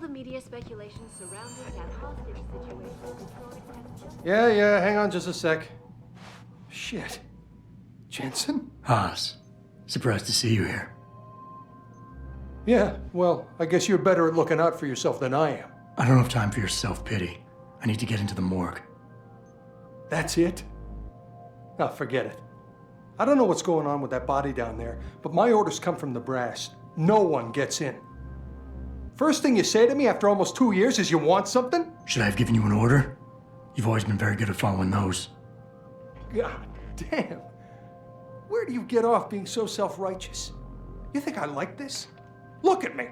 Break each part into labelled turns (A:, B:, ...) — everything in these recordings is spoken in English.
A: the media speculation surrounding that hostage situation.
B: Yeah, hang on just a sec. Shit. Jensen?
C: Haas, surprised to see you here.
B: Yeah, well, I guess you're better at looking out for yourself than I am.
C: I don't have time for your self-pity. I need to get into the morgue.
B: That's it? Oh, forget it. I don't know what's going on with that body down there, but my orders come from the brass. No one gets in. First thing you say to me after almost 2 years is you want something?
C: Should I have given you an order? You've always been very good at following those.
B: God damn. Where do you get off being so self-righteous? You think I like this? Look at me.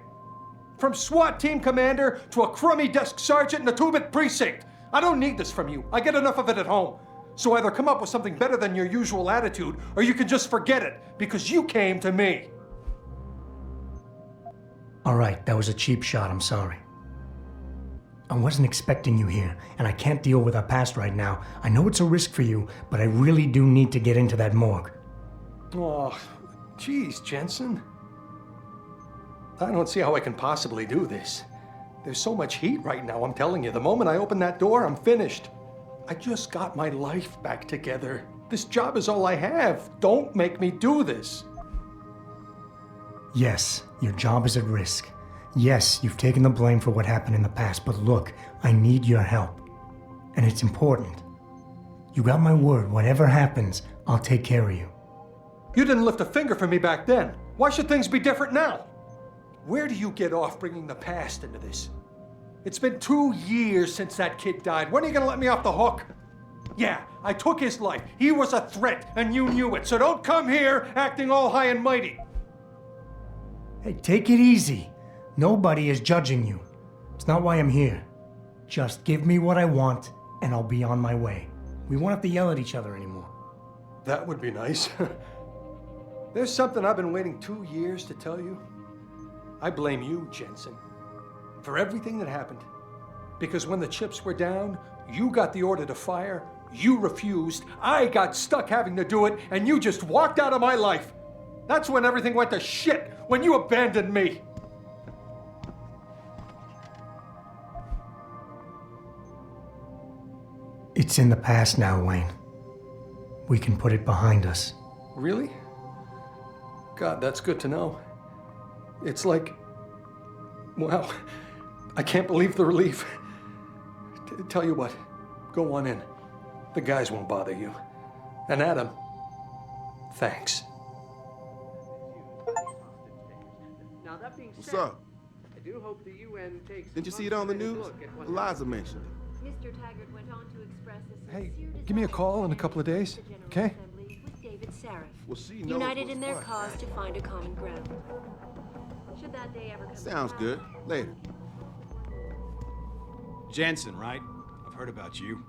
B: From SWAT team commander to a crummy desk sergeant in the 2-bit precinct. I don't need this from you. I get enough of it at home. So either come up with something better than your usual attitude, or you can just forget it, because you came to me.
C: All right, that was a cheap shot, I'm sorry. I wasn't expecting you here, and I can't deal with our past right now. I know it's a risk for you, but I really do need to get into that morgue.
B: Oh, geez, Jensen. I don't see how I can possibly do this. There's so much heat right now, I'm telling you. The moment I open that door, I'm finished. I just got my life back together. This job is all I have. Don't make me do this.
C: Yes, your job is at risk. Yes, you've taken the blame for what happened in the past, but look, I need your help. And it's important. You got my word, whatever happens, I'll take care of you.
B: You didn't lift a finger for me back then. Why should things be different now? Where do you get off bringing the past into this? It's been 2 years since that kid died. When are you gonna let me off the hook? Yeah, I took his life. He was a threat, and you knew it. So don't come here acting all high and mighty.
C: Hey, take it easy. Nobody is judging you. It's not why I'm here. Just give me what I want, and I'll be on my way. We won't have to yell at each other anymore.
B: That would be nice. There's something I've been waiting 2 years to tell you. I blame you, Jensen, for everything that happened. Because when the chips were down, you got the order to fire, you refused, I got stuck having to do it, and you just walked out of my life. That's when everything went to shit, when you abandoned me.
C: It's in the past now, Wayne. We can put it behind us.
B: Really? God, that's good to know. It's like, wow, I can't believe the relief. Tell you what, go on in. The guys won't bother you. And Adam, thanks.
D: Now, that being
E: What's
D: said,
E: up?
D: I do hope the UN takes.
E: Didn't you see it on the news? Eliza mentioned it.
A: Mr. Taggart went on to express a
B: Hey,
A: sincere
B: give me a
A: desire
B: call in a
A: to
B: couple of days,
A: the General
B: okay?
A: Assembly with David Sarif,
E: Well, she knows
A: united
E: what's
A: in their
E: what.
A: cause to find a common ground. Should that day ever come
E: Sounds
A: about,
E: good. Later.
F: Jensen, right? I've heard about you.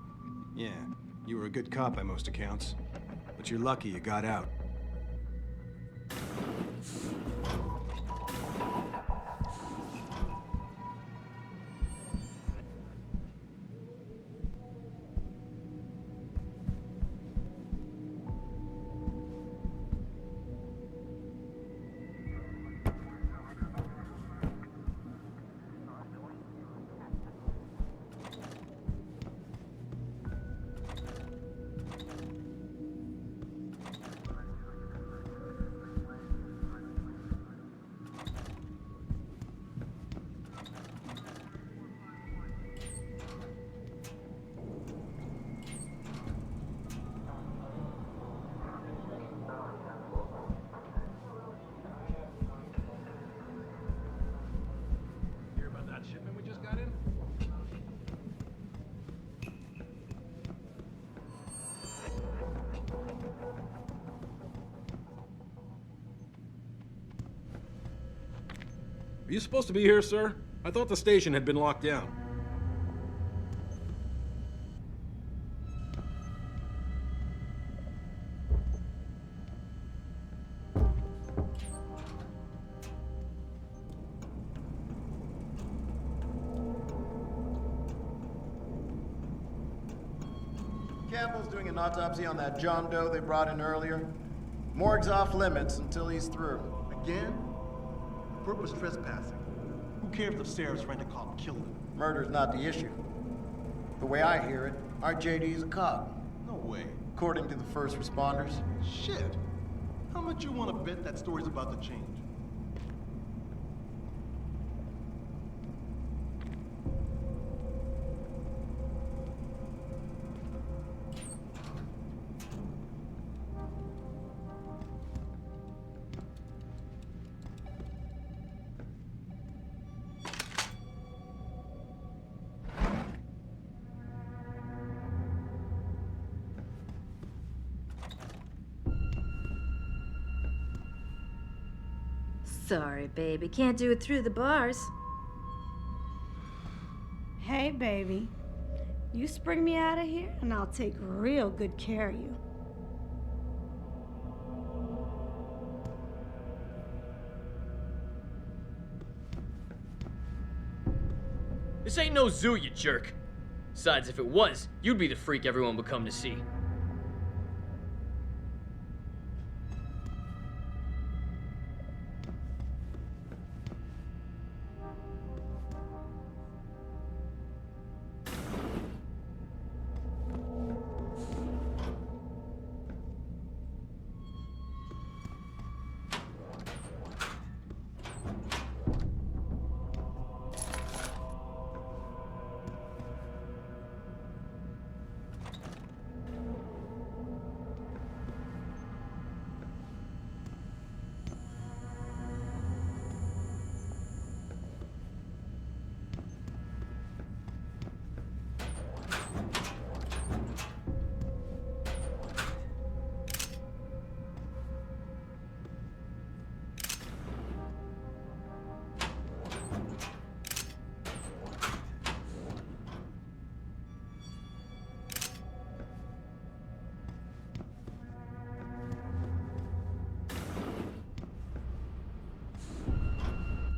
F: Yeah, you were a good cop by most accounts. But you're lucky you got out.
G: Are you supposed to be here, sir? I thought the station had been locked down.
H: Campbell's doing an autopsy on that John Doe they brought in earlier. Morgue's off limits until he's through.
I: Again? Purpose trespassing. Who care if the sheriff's rent a cop killed him?
H: Murder's not the issue. The way I hear it, our JD is a cop.
I: No way.
H: According to the first responders.
I: Shit. How much you want to bet that story's about to change?
J: Sorry, baby. Can't do it through the bars.
K: Hey, baby. You spring me out of here, and I'll take real good care of you.
L: This ain't no zoo, you jerk. Besides, if it was, you'd be the freak everyone would come to see.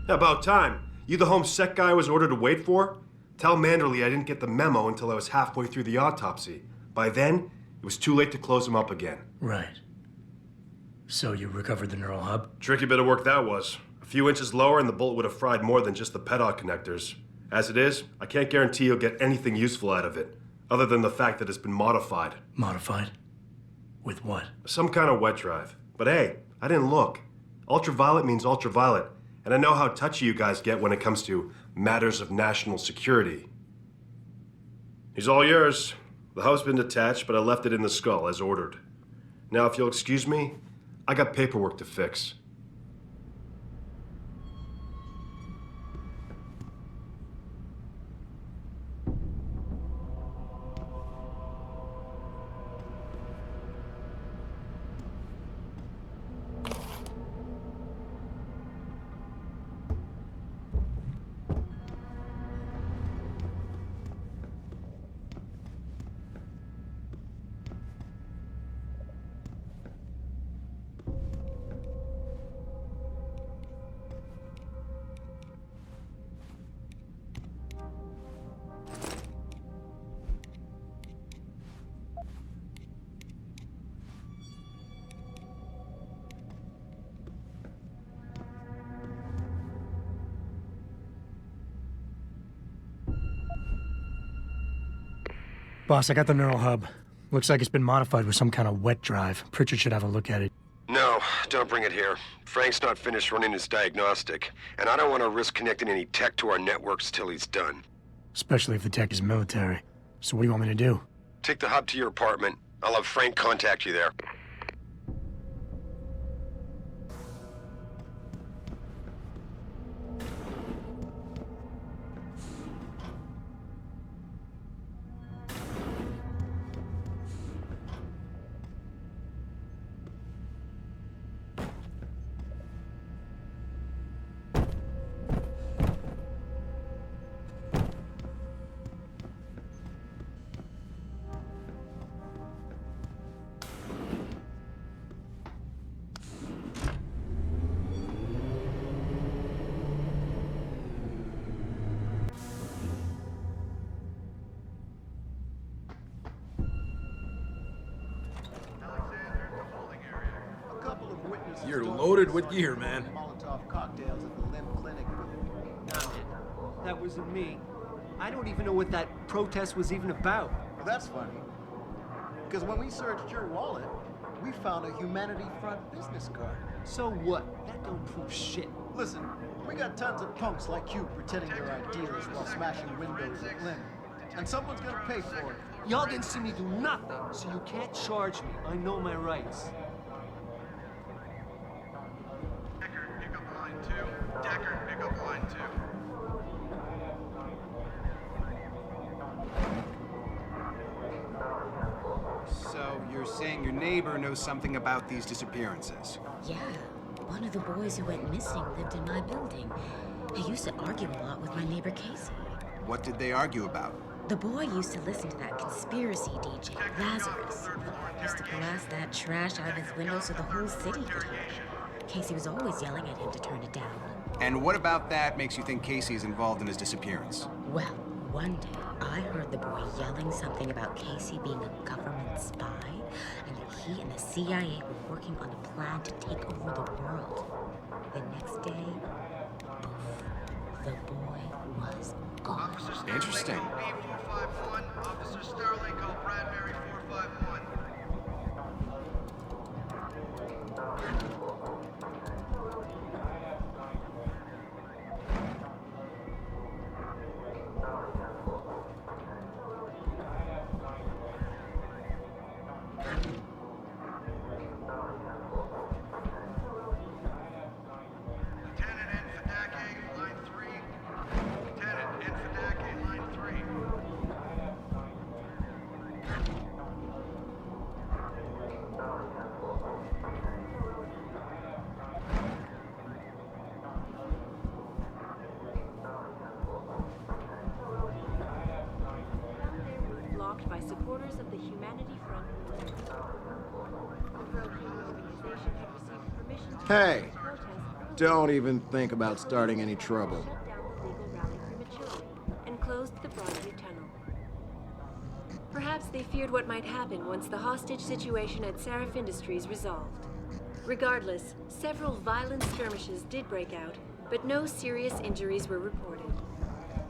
M: About time. You the home sec guy I was ordered to wait for? Tell Manderley I didn't get the memo until I was halfway through the autopsy. By then, it was too late to close him up again.
C: Right. So you recovered the neural hub?
M: Tricky bit of work that was. A few inches lower and the bullet would have fried more than just the pedal connectors. As it is, I can't guarantee you'll get anything useful out of it, other than the fact that it's been modified.
C: Modified? With what?
M: Some kind of wet drive. But hey, I didn't look. Ultraviolet means ultraviolet. And I know how touchy you guys get when it comes to matters of national security. He's all yours. The hub's been detached, but I left it in the skull as ordered. Now, if you'll excuse me, I got paperwork to fix.
C: Boss, I got the neural hub. Looks like it's been modified with some kind of wet drive. Pritchard should have a look at it.
M: No, don't bring it here. Frank's not finished running his diagnostic, and I don't want to risk connecting any tech to our networks till he's done.
C: Especially if the tech is military. So what do you want me to do?
M: Take the hub to your apartment. I'll have Frank contact you there.
G: You're loaded with gear, man.
H: Molotov cocktails at the Limb Clinic building.
N: that wasn't me. I don't even know what that protest was even about.
H: Well, that's funny. Because when we searched your wallet, we found a Humanity Front business card.
N: So what? That don't prove shit.
H: Listen, we got tons of punks like you pretending they're idealists while smashing windows at Lynn. And someone's gonna pay for it.
N: Y'all didn't see me do nothing, so you can't charge me. I know my rights.
O: Deckard, pick up line 2. Deckard, pick up line 2.
F: So you're saying your neighbor knows something about these disappearances?
P: Yeah. One of the boys who went missing lived in my building. He used to argue a lot with my neighbor Casey.
F: What did they argue about?
P: The boy used to listen to that conspiracy DJ, Lazarus. He used to blast that trash out of his window so the whole city could hear it. Casey was always yelling at him to turn it down.
F: And what about that makes you think Casey is involved in his disappearance?
P: Well, one day, I heard the boy yelling something about Casey being a government spy, and that he and the CIA were working on a plan to take over the world. The next day, poof, the boy was gone.
F: Interesting.
O: B451, Officer Sterling, call Bradbury 451.
A: Blocked by supporters of the Humanity Front movement. The organization had received permission to
H: Hey,
A: protest
H: don't even think about starting any trouble.
A: shut down the legal rally prematurely and closed the Broadview Tunnel. Perhaps they feared what might happen once the hostage situation at Seraph Industries resolved. Regardless, several violent skirmishes did break out, but no serious injuries were reported.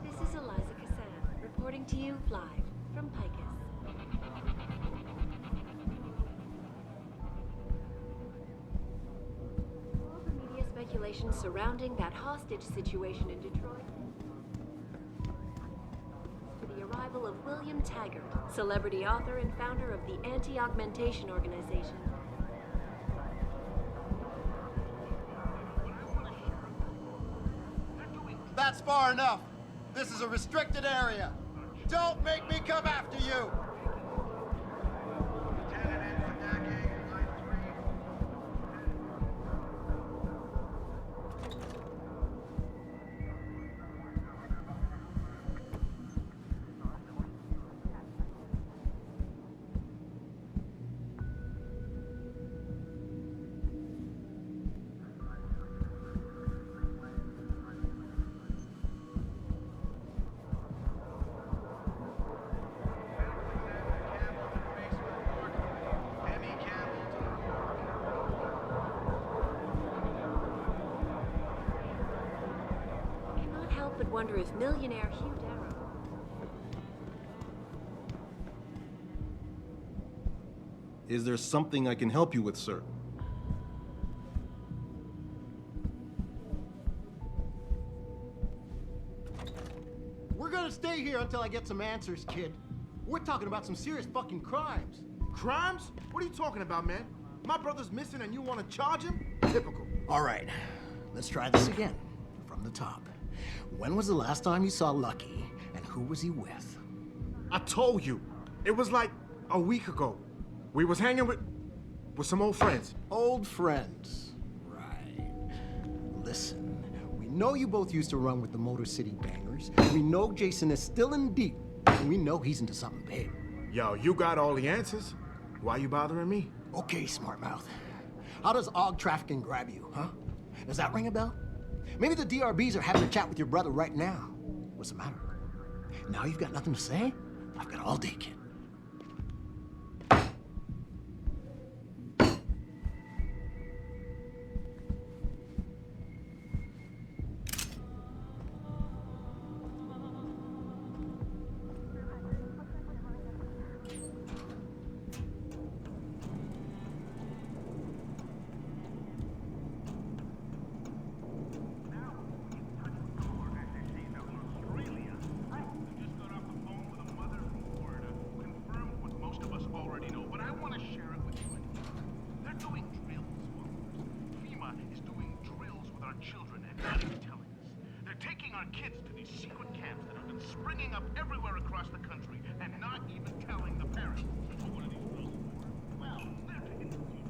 A: This is Eliza Cassan, reporting to you live from Picus. All the media speculation surrounding that hostage situation in Detroit to the arrival of William Taggart, celebrity author and founder of the Anti-Augmentation Organization.
H: That's far enough. This is a restricted area. Don't make me come after you.
A: But wonder if millionaire Hugh Darrow.
I: Is there something I can help you with, sir?
H: We're gonna stay here until I get some answers, kid. We're talking about some serious fucking crimes.
E: Crimes? What are you talking about, man? My brother's missing and you want to charge him? Typical.
H: All right, let's try this again. From the top. When was the last time you saw Lucky, and who was he with?
E: I told you. It was like a week ago. We was hanging with some old friends.
H: Old friends. Right. Listen, we know you both used to run with the Motor City Bangers. We know Jason is still in deep, and we know he's into something big.
E: Yo, you got all the answers. Why you bothering me?
H: Okay, smart mouth. How does AUG trafficking grab you, huh? Does that ring a bell? Maybe the DRBs are having a chat with your brother right now. What's the matter? Now you've got nothing to say? I've got all day, kid.
Q: is doing drills with our children and not even telling us. They're taking our kids to these secret camps that have been springing up everywhere across the country and not even telling the parents. What are these drills for? Well, they're to introduce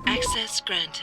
A: Access granted.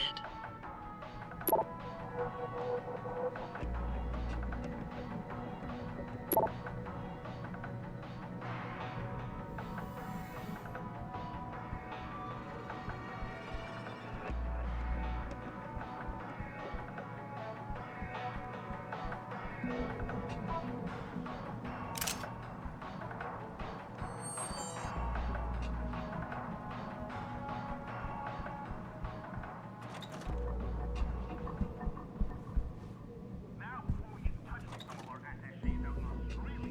Q: Now, before we get in touch with some of our attachés out in Australia,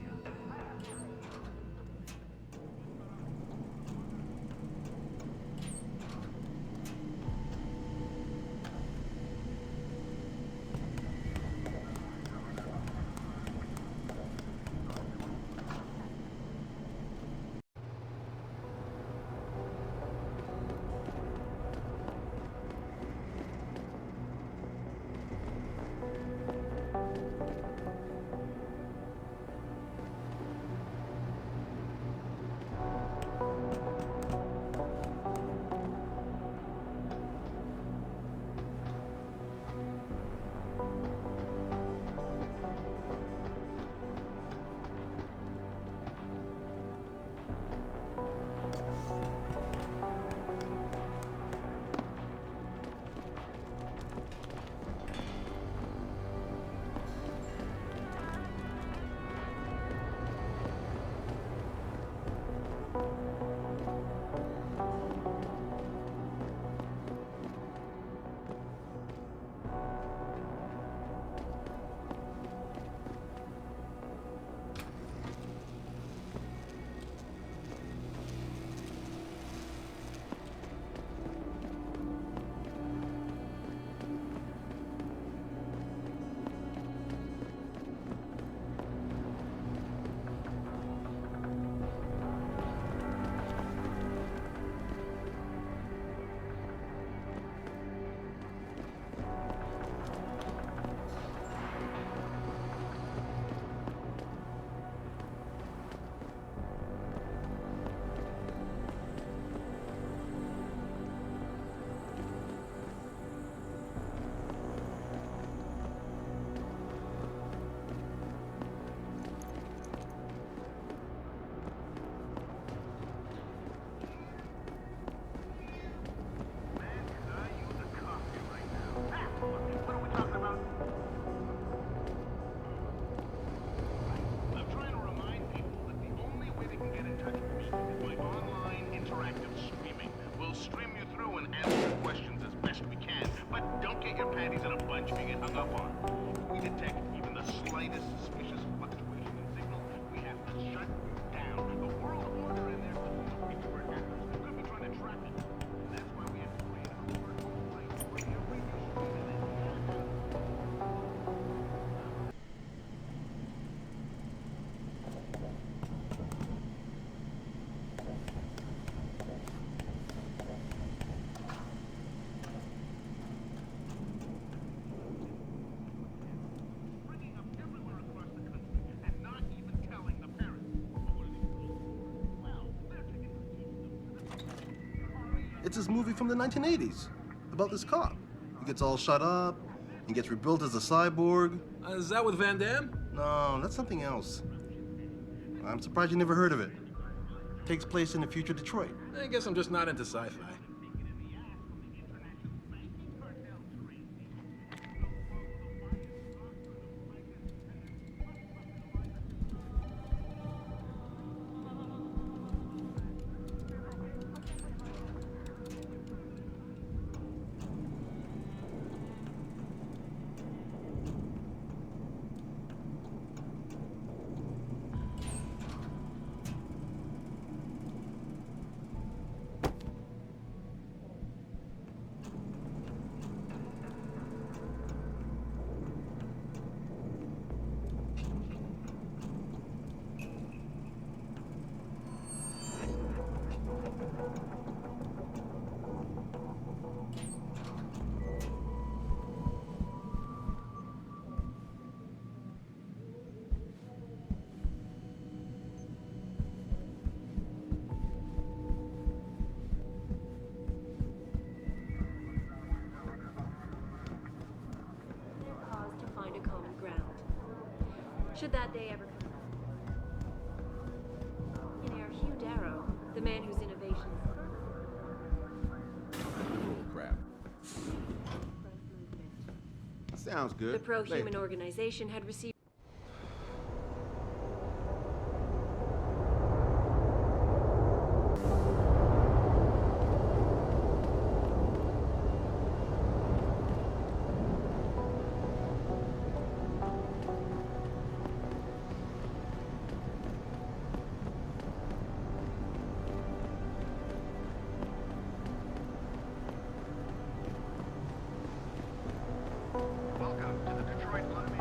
Q: online interactive streaming. We'll stream you through and answer questions as best we can, but don't get your panties in a bunch if you get hung up on. If we detect even the slightest suspicious fluctuation in signal, we have to shut you down. The world order in there too where it happens. We could be trying to track it. And that's why we have to create a work place where every
I: It's this movie from the 1980s about this cop. He gets all shut up and gets rebuilt as a cyborg.
G: Is that with Van Damme?
I: No, that's something else. I'm surprised you never heard of it. Takes place in the future Detroit.
G: I guess I'm just not into sci-fi.
A: Should that day ever come. Millionaire Hugh Darrow, the man whose innovations.
R: Holy crap. Sounds good.
A: The pro-human organization had received.
O: Welcome to the Detroit Lobby.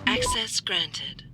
A: Access granted.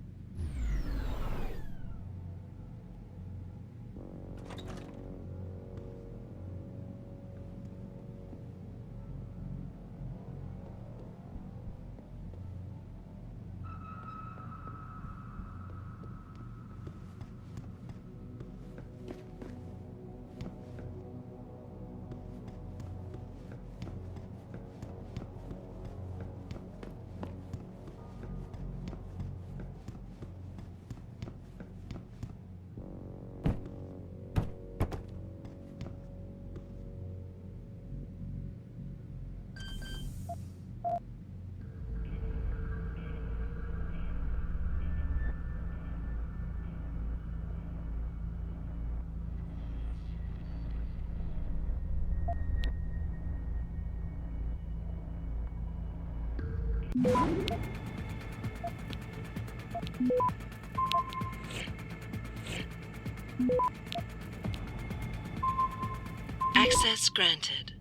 A: Access granted.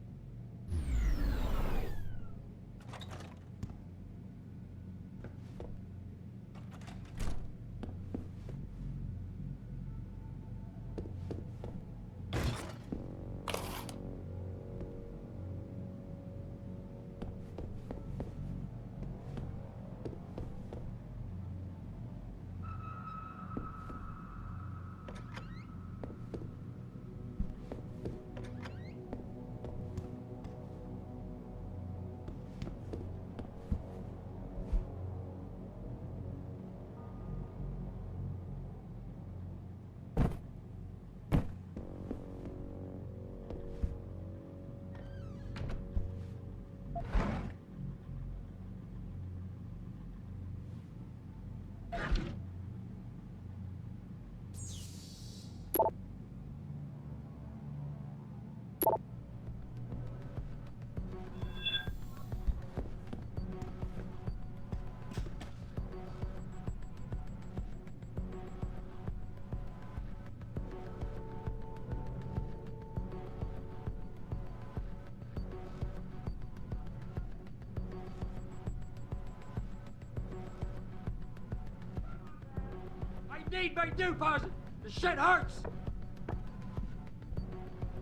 N: Need me do, Parson. The shit hurts.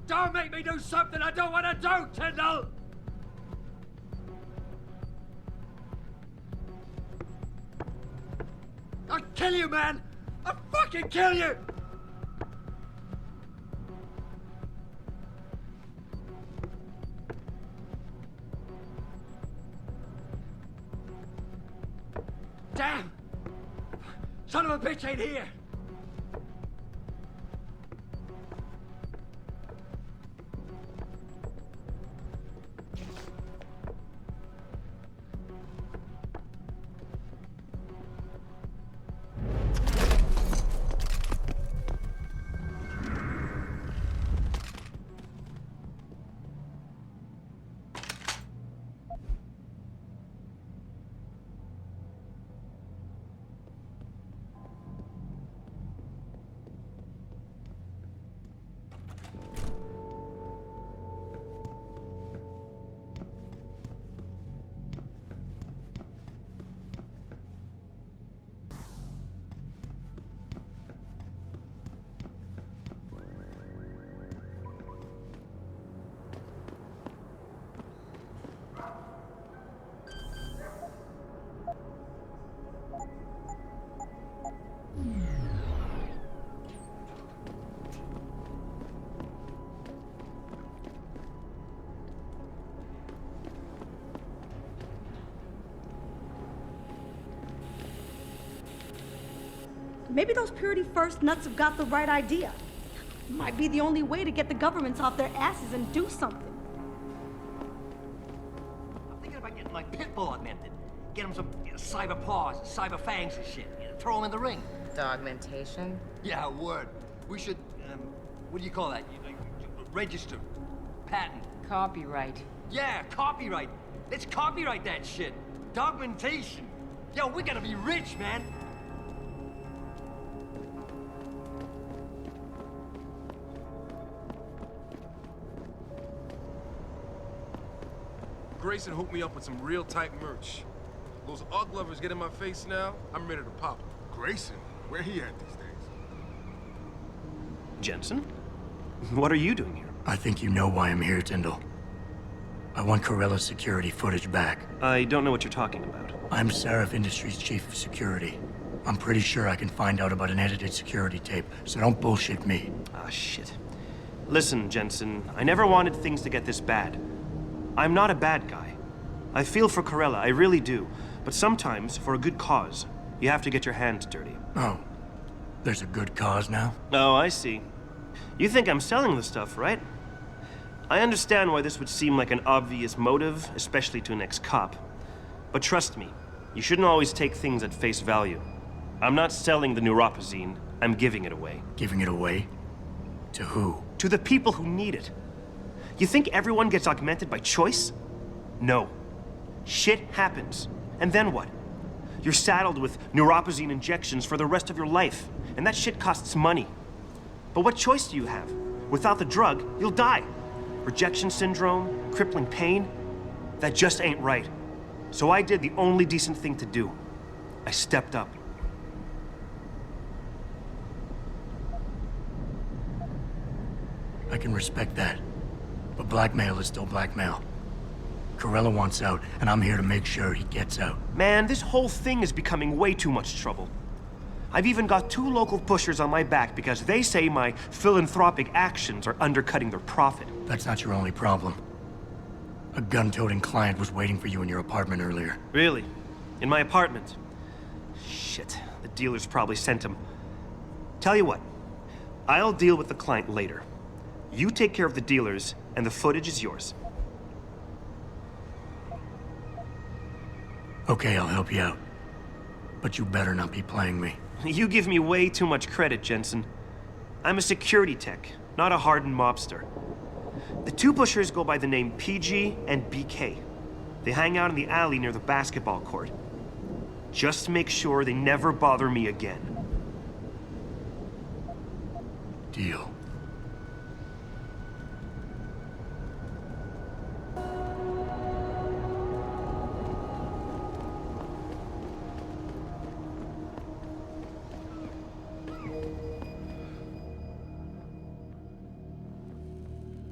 N: Don't make me do something I don't want to do, Tyndall. I'll kill you, man. I'll fucking kill you. Damn. Son of a bitch ain't here!
K: Maybe those Purity First nuts have got the right idea. Might be the only way to get the governments off their asses and do something.
N: I'm thinking about getting my pit bull augmented. Get him some cyber paws, cyber fangs and shit. Throw him in the ring.
P: Augmentation?
N: Yeah, word. We should, what do you call that? Register. Patent.
P: Copyright.
N: Yeah, copyright. Let's copyright that shit. Augmentation. Yo, we gotta be rich, man.
S: Grayson hooked me up with some real tight merch. Those Ugg lovers get in my face now, I'm ready to pop them.
E: Grayson? Where he at these days?
T: Jensen? What are you doing here?
C: I think you know why I'm here, Tyndall. I want Corella's security footage back.
T: I don't know what you're talking about.
C: I'm Seraph Industries' chief of security. I'm pretty sure I can find out about an edited security tape, so don't bullshit me.
T: Ah, shit. Listen, Jensen, I never wanted things to get this bad. I'm not a bad guy. I feel for Corella, I really do. But sometimes, for a good cause, you have to get your hands dirty.
C: Oh, there's a good cause now?
T: Oh, I see. You think I'm selling the stuff, right? I understand why this would seem like an obvious motive, especially to an ex-cop. But trust me, you shouldn't always take things at face value. I'm not selling the neuropazine, I'm giving it away.
C: Giving it away? To who?
T: To the people who need it. You think everyone gets augmented by choice? No. Shit happens. And then what? You're saddled with neuropazine injections for the rest of your life, and that shit costs money. But what choice do you have? Without the drug, you'll die. Rejection syndrome, crippling pain, that just ain't right. So I did the only decent thing to do. I stepped up.
C: I can respect that. But blackmail is still blackmail. Corella wants out, and I'm here to make sure he gets out.
T: Man, this whole thing is becoming way too much trouble. I've even got 2 local pushers on my back because they say my philanthropic actions are undercutting their profit.
C: That's not your only problem. A gun-toting client was waiting for you in your apartment earlier.
T: Really? In my apartment? Shit, the dealers probably sent him. Tell you what, I'll deal with the client later. You take care of the dealers, and the footage is yours.
C: Okay, I'll help you out. But you better not be playing me.
T: You give me way too much credit, Jensen. I'm a security tech, not a hardened mobster. The 2 pushers go by the name PG and BK. They hang out in the alley near the basketball court. Just make sure they never bother me again.
C: Deal.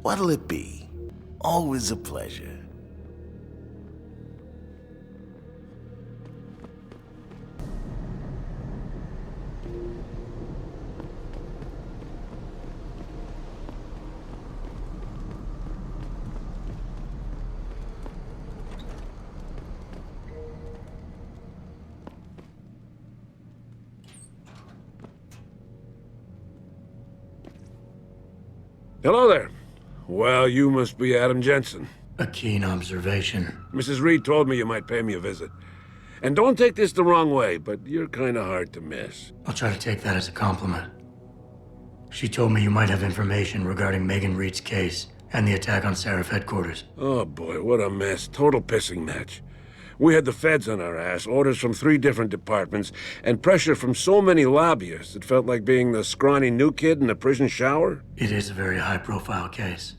U: What'll it be? Always a pleasure.
S: Hello there. Well, you must be Adam Jensen.
C: A keen observation.
S: Mrs. Reed told me you might pay me a visit. And don't take this the wrong way, but you're kind of hard to miss.
C: I'll try to take that as a compliment. She told me you might have information regarding Megan Reed's case and the attack on Seraph headquarters.
S: Oh boy, what a mess. Total pissing match. We had the feds on our ass, orders from 3 different departments, and pressure from so many lobbyists it felt like being the scrawny new kid in the prison shower.
C: It is a very high-profile case.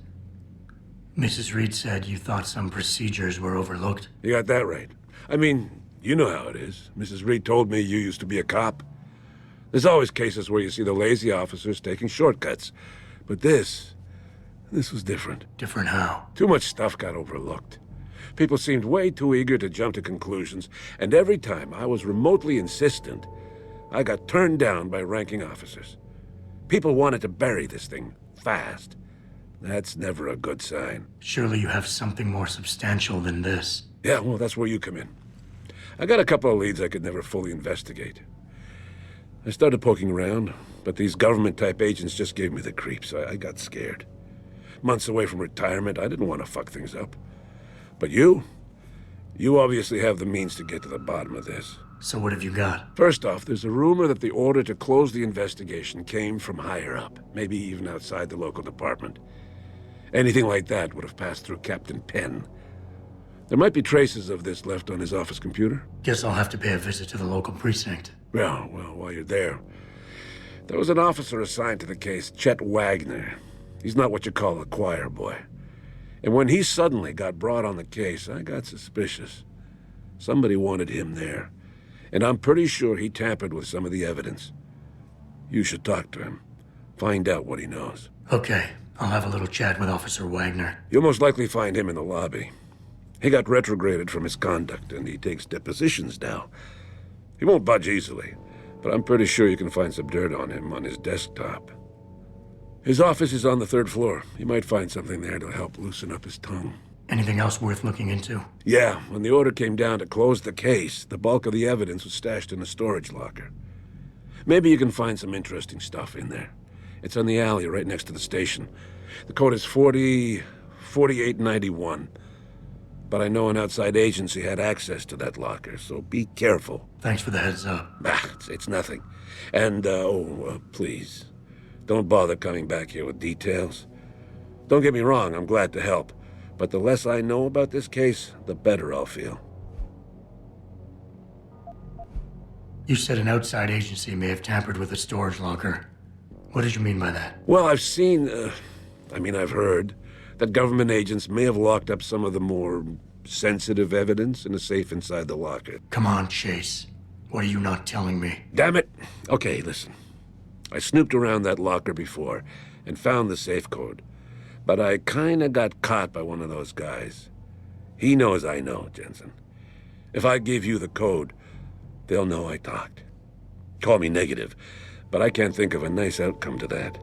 C: Mrs. Reed said you thought some procedures were overlooked.
S: You got that right. I mean, you know how it is. Mrs. Reed told me you used to be a cop. There's always cases where you see the lazy officers taking shortcuts. But this was different.
C: Different how?
S: Too much stuff got overlooked. People seemed way too eager to jump to conclusions, and every time I was remotely insistent, I got turned down by ranking officers. People wanted to bury this thing fast. That's never a good sign.
C: Surely you have something more substantial than this.
S: Yeah, well, that's where you come in. I got a couple of leads I could never fully investigate. I started poking around, but these government-type agents just gave me the creeps. I got scared. Months away from retirement, I didn't want to fuck things up. But you obviously have the means to get to the bottom of this.
C: So what have you got?
S: First off, there's a rumor that the order to close the investigation came from higher up, maybe even outside the local department. Anything like that would have passed through Captain Penn. There might be traces of this left on his office computer.
C: Guess I'll have to pay a visit to the local precinct.
S: Well, while you're there, there was an officer assigned to the case, Chet Wagner. He's not what you call a choir boy. And when he suddenly got brought on the case, I got suspicious. Somebody wanted him there. And I'm pretty sure he tampered with some of the evidence. You should talk to him. Find out what he knows.
C: Okay, I'll have a little chat with Officer Wagner.
S: You'll most likely find him in the lobby. He got retrograded from his conduct, and he takes depositions now. He won't budge easily, but I'm pretty sure you can find some dirt on him on his desktop. His office is on the 3rd floor. You might find something there to help loosen up his tongue.
C: Anything else worth looking into?
S: Yeah, when the order came down to close the case, the bulk of the evidence was stashed in a storage locker. Maybe you can find some interesting stuff in there. It's on the alley right next to the station. The code is 4891. But I know an outside agency had access to that locker, so be careful.
C: Thanks for the heads up.
S: It's nothing. And, please, don't bother coming back here with details. Don't get me wrong, I'm glad to help. But the less I know about this case, the better I'll feel.
C: You said an outside agency may have tampered with the storage locker. What did you mean by that?
S: Well, I've heard that government agents may have locked up some of the more sensitive evidence in a safe inside the locker.
C: Come on, Chase. What are you not telling me?
S: Damn it! Okay, listen. I snooped around that locker before and found the safe code. But I kinda got caught by one of those guys. He knows I know, Jensen. If I give you the code, they'll know I talked. Call me negative, but I can't think of a nice outcome to that.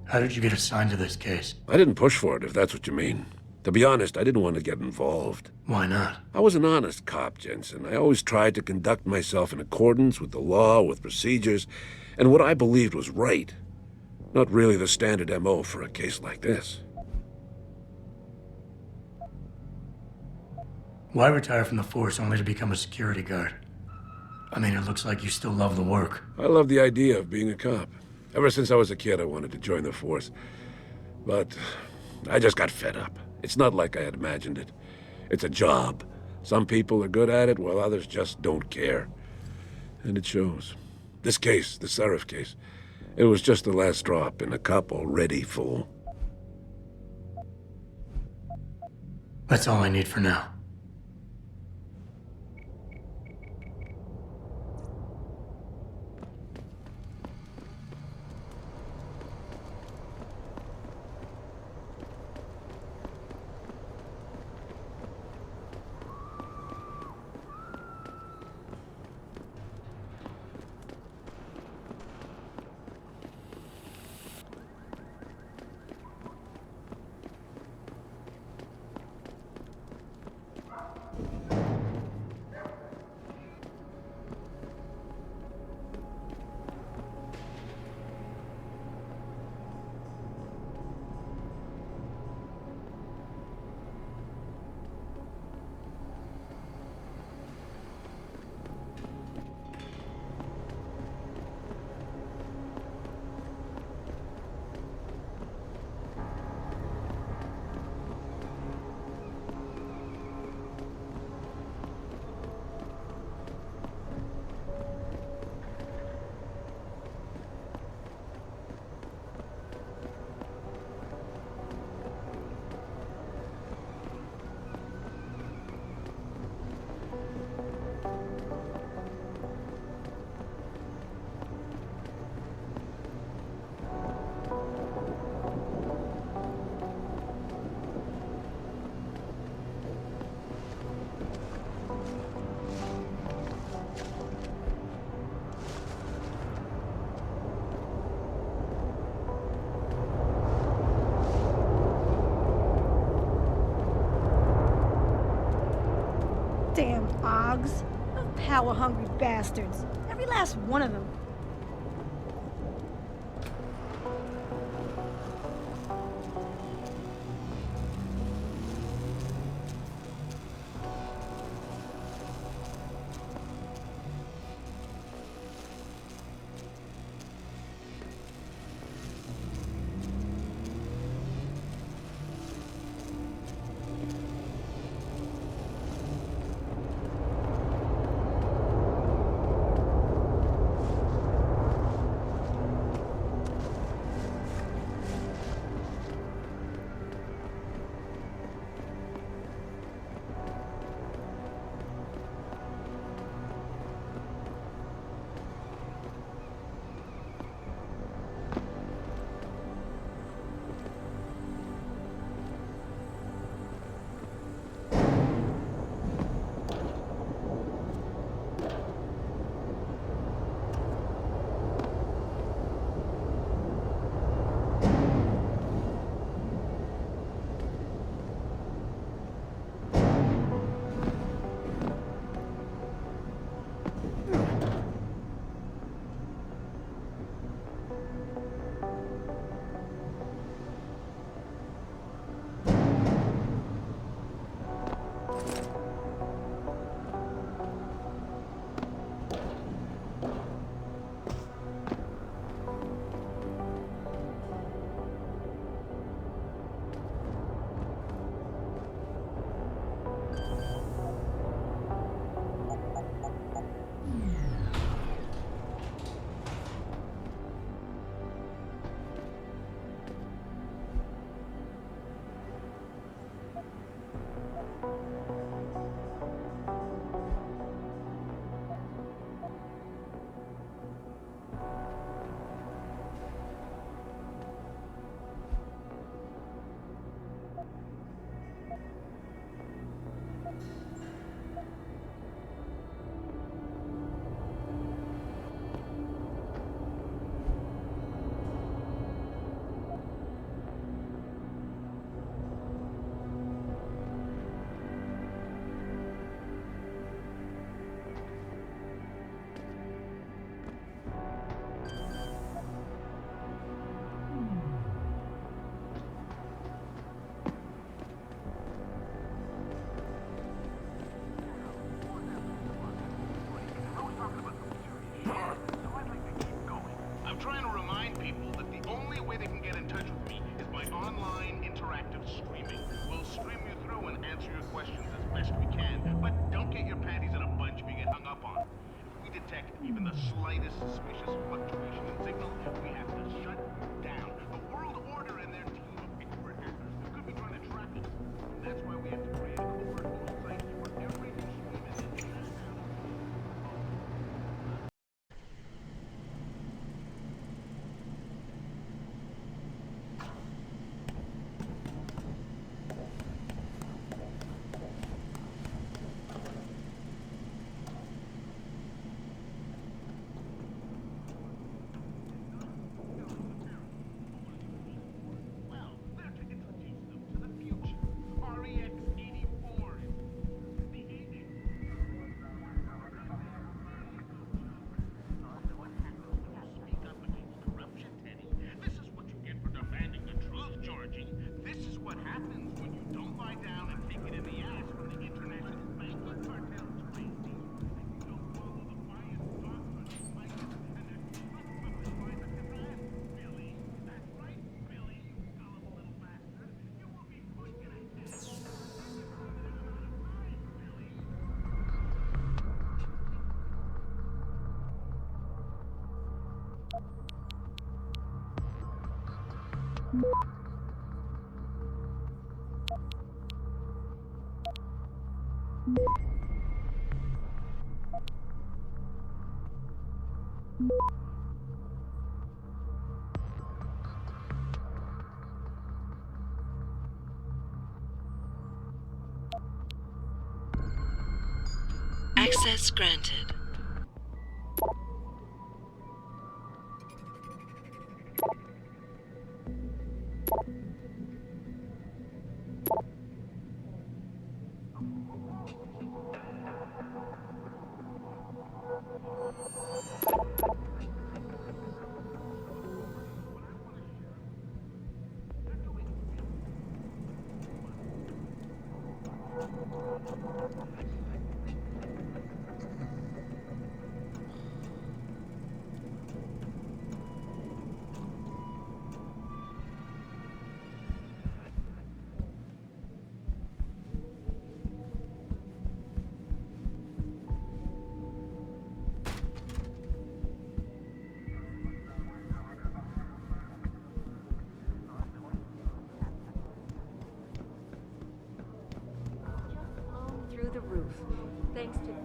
C: How did you get assigned to this case?
S: I didn't push for it, if that's what you mean. To be honest, I didn't want to get involved.
C: Why not?
S: I was an honest cop, Jensen. I always tried to conduct myself in accordance with the law, with procedures, and what I believed was right. Not really the standard MO for a case like this.
C: Why retire from the force only to become a security guard? I mean, it looks like you still love the work.
S: I love the idea of being a cop. Ever since I was a kid, I wanted to join the force. But I just got fed up. It's not like I had imagined it. It's a job. Some people are good at it, while others just don't care. And it shows. This case, the Seraph case, it was just the last drop in a cup already full.
C: That's all I need for now.
K: Damn Oggs. Power-hungry bastards. Every last one of them.
Q: I'm trying to remind people that the only way they can get in touch with me is by online interactive streaming. We'll stream you through and answer your questions as best we can, but don't get your panties in a bunch if you get hung up on. If we detect even the slightest suspicious fluctuation in signal, we have to shut down. The World Order and their team of expert hackers could be trying to track us. That's why we have to create a covert site for every new stream and
A: Access granted. Through the roof, thanks to...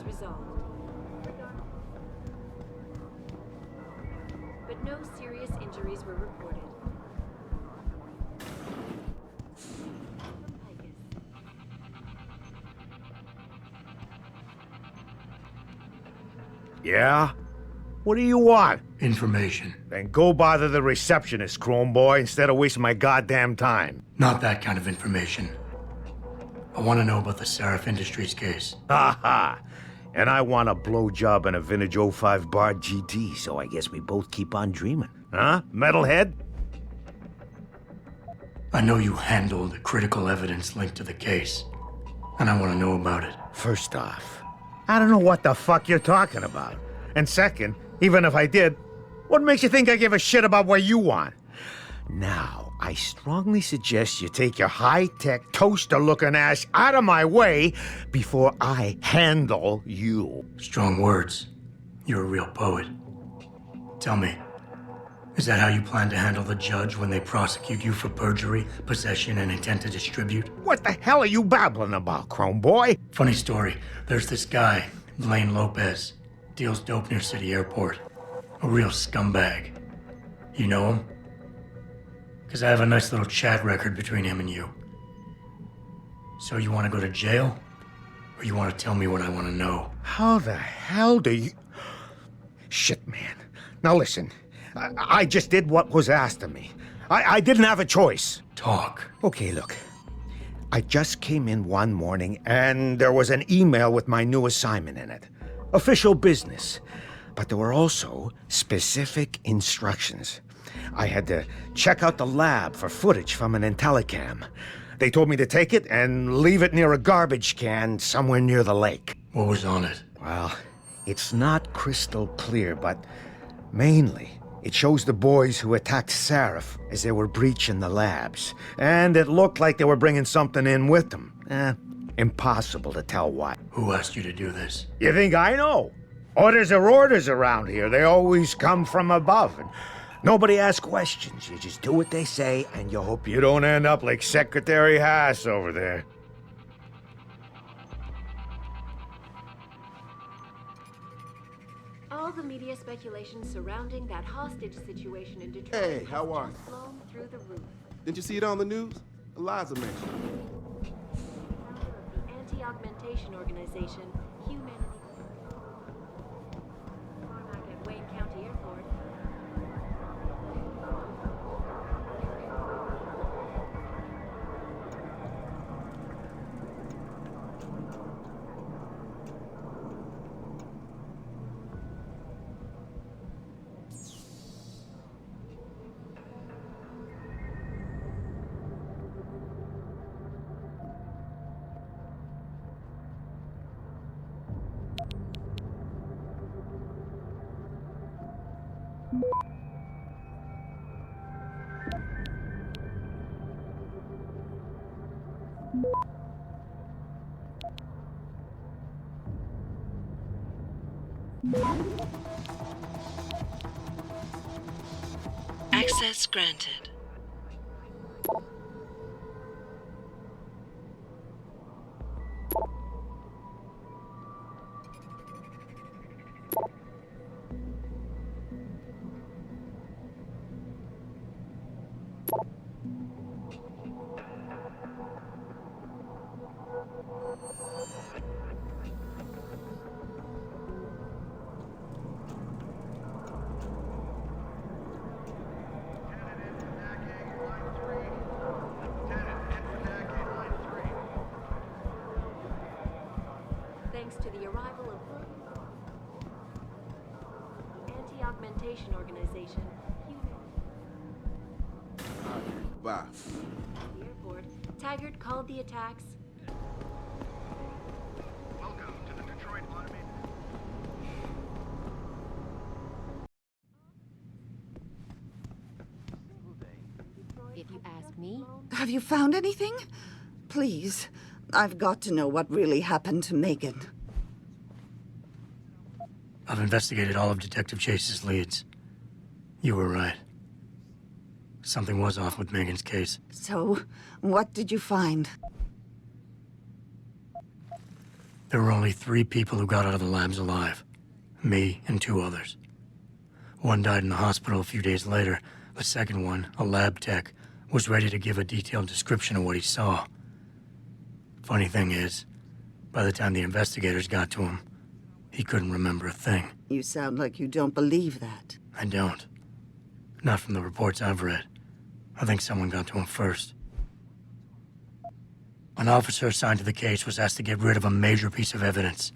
A: Resolved. But no serious injuries were reported.
D: Yeah? What do you want?
C: Information.
D: Then go bother the receptionist, Chrome Boy, instead of wasting my goddamn time.
C: Not that kind of information. I want to know about the Seraph Industries case.
D: Ha ha! And I want a blowjob and a vintage 05 Bard GT, so I guess we both keep on dreaming. Huh, metalhead?
C: I know you handled critical evidence linked to the case, and I want to know about it.
D: First off, I don't know what the fuck you're talking about. And second, even if I did, what makes you think I give a shit about what you want? Now, I strongly suggest you take your high-tech, toaster-looking ass out of my way before I handle you.
C: Strong words. You're a real poet. Tell me, is that how you plan to handle the judge when they prosecute you for perjury, possession, and intent to distribute?
D: What the hell are you babbling about, Chrome Boy?
C: Funny story. There's this guy, Blaine Lopez, deals dope near City Airport. A real scumbag. You know him? Because I have a nice little chat record between him and you. So you want to go to jail? Or you want to tell me what I want to know?
D: How the hell do you... Shit, man. Now listen, I just did what was asked of me. I didn't have a choice.
C: Talk.
D: Okay, look. I just came in one morning and there was an email with my new assignment in it. Official business. But there were also specific instructions. I had to check out the lab for footage from an Intellicam. They told me to take it and leave it near a garbage can somewhere near the lake.
C: What was on it?
D: Well, it's not crystal clear, but mainly it shows the boys who attacked Seraph as they were breaching the labs. And it looked like they were bringing something in with them. Impossible to tell what.
C: Who asked you to do this?
D: You think I know? Orders are orders around here. They always come from above. And nobody asks questions. You just do what they say, and you hope you don't end up like Secretary Haas over there.
A: All the media speculation surrounding that hostage situation in Detroit
R: Hey, how are
A: has flown through the roof.
R: Didn't you see it on the news? Eliza mentioned
A: The Anti-augmentation organization, Humanity. Tarmac at Wayne County Airport.
B: Access granted.
A: Thanks to the arrival of Anti-augmentation organization,
R: Bye.
A: the airport. Taggart called the attacks.
Q: Welcome to the Detroit Automated.
V: If you ask me,
W: Have you found anything? Please, I've got to know what really happened to Megan.
C: I've investigated all of Detective Chase's leads. You were right. Something was off with Megan's case.
W: So, what did you find?
C: There were only 3 people who got out of the labs alive. Me and 2 others. One died in the hospital a few days later. The second one, a lab tech, was ready to give a detailed description of what he saw. Funny thing is, by the time the investigators got to him, he couldn't remember a thing.
W: You sound like you don't believe that.
C: I don't. Not from the reports I've read. I think someone got to him first. An officer assigned to the case was asked to get rid of a major piece of evidence.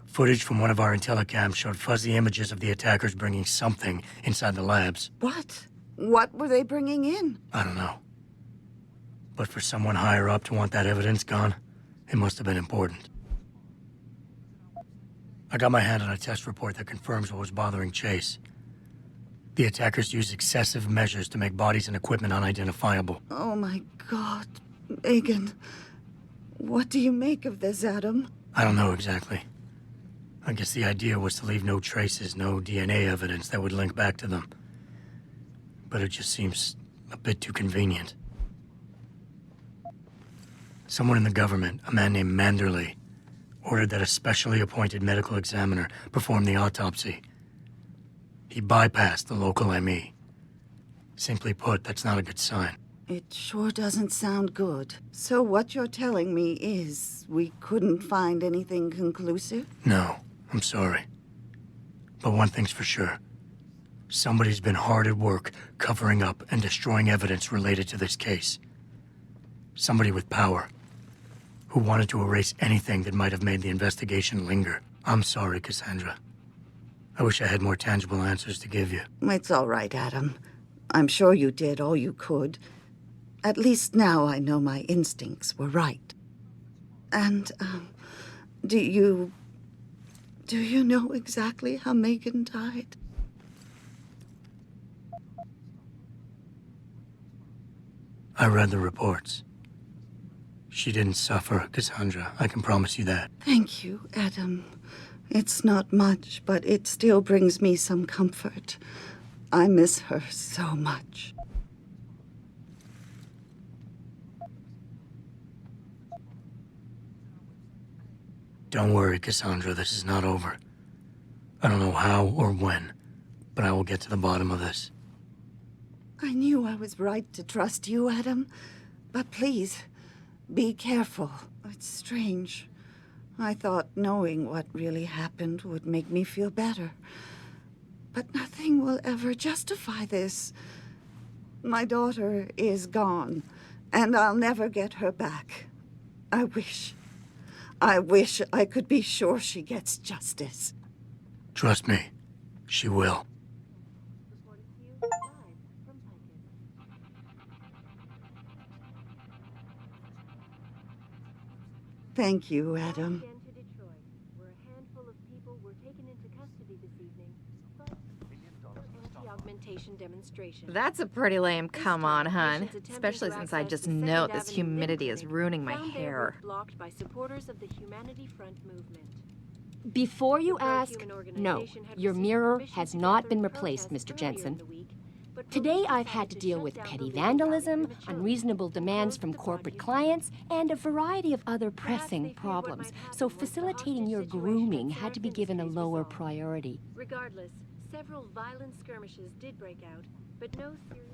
C: Footage from one of our intellicams showed fuzzy images of the attackers bringing something inside the labs.
W: What? What were they bringing in?
C: I don't know. But for someone higher up to want that evidence gone, it must have been important. I got my hand on a test report that confirms what was bothering Chase. The attackers used excessive measures to make bodies and equipment unidentifiable.
W: Oh my God, Megan. What do you make of this, Adam?
C: I don't know exactly. I guess the idea was to leave no traces, no DNA evidence that would link back to them. But it just seems a bit too convenient. Someone in the government, a man named Manderley, ordered that a specially appointed medical examiner perform the autopsy. He bypassed the local ME. Simply put, that's not a good sign.
W: It sure doesn't sound good. So what you're telling me is we couldn't find anything conclusive?
C: No, I'm sorry. But one thing's for sure. Somebody's been hard at work covering up and destroying evidence related to this case. Somebody with power, who wanted to erase anything that might have made the investigation linger. I'm sorry, Cassandra. I wish I had more tangible answers to give you.
W: It's all right, Adam. I'm sure you did all you could. At least now I know my instincts were right. And, do you know exactly how Megan died?
C: I read the reports. She didn't suffer, Cassandra. I can promise you that.
W: Thank you, Adam. It's not much, but it still brings me some comfort. I miss her so much.
C: Don't worry, Cassandra. This is not over. I don't know how or when, but I will get to the bottom of this.
W: I knew I was right to trust you, Adam. But please, be careful. It's strange. I thought knowing what really happened would make me feel better. But nothing will ever justify this. My daughter is gone, and I'll never get her back. I wish I could be sure she gets justice.
C: Trust me, she will.
W: Thank you, Adam.
J: That's a pretty lame come on, hun. Especially since I just know this humidity is ruining my hair.
A: Blocked by supporters of the Humanity Front movement.
V: Before you ask, no, your mirror has not been replaced, Mr. Jensen. Today I've had to deal with petty vandalism, unreasonable demands from corporate clients, and a variety of other pressing problems. So facilitating your grooming had to be given a lower priority.
A: Regardless, several violent skirmishes did break out, but no serious...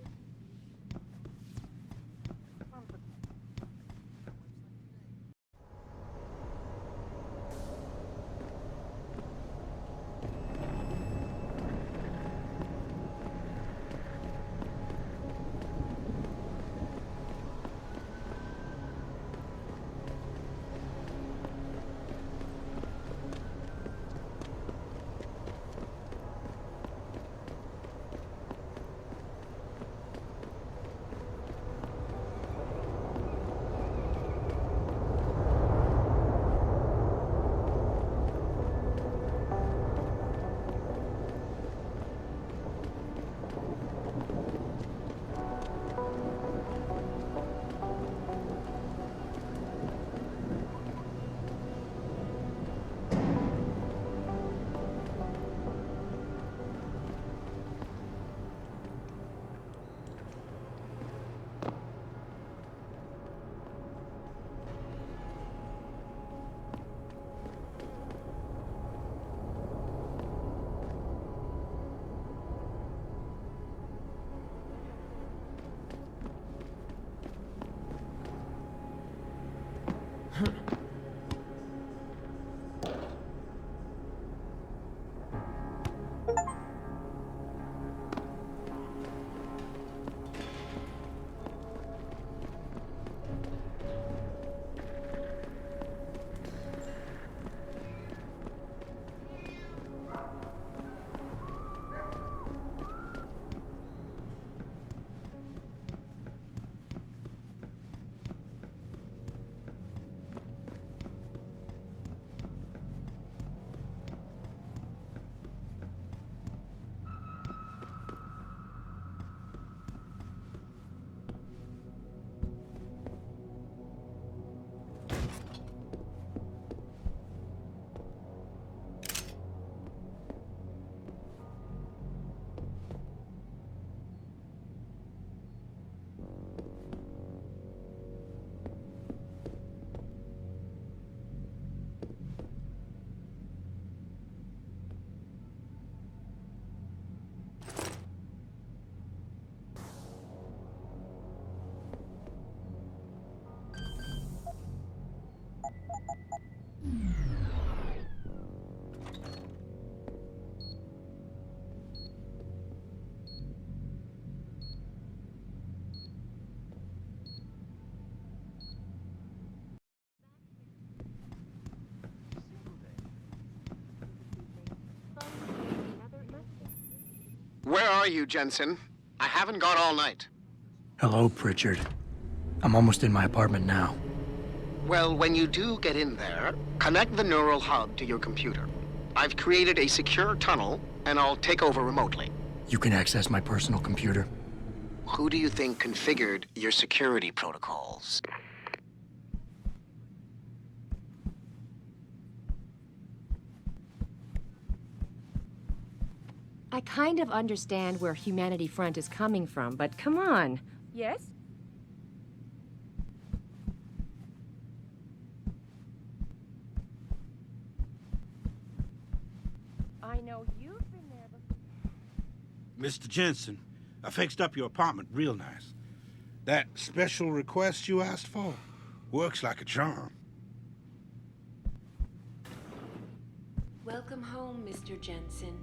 H: Where are you, Jensen? I haven't got all night.
C: Hello, Pritchard. I'm almost in my apartment now.
H: Well, when you do get in there, connect the neural hub to your computer. I've created a secure tunnel, and I'll take over remotely.
C: You can access my personal computer.
H: Who do you think configured your security protocols?
V: I kind of understand where Humanity Front is coming from, but come on.
L: Yes?
V: I know you've been there before.
Q: Mr. Jensen, I fixed up your apartment real nice. That special request you asked for works like a charm.
A: Welcome home, Mr. Jensen.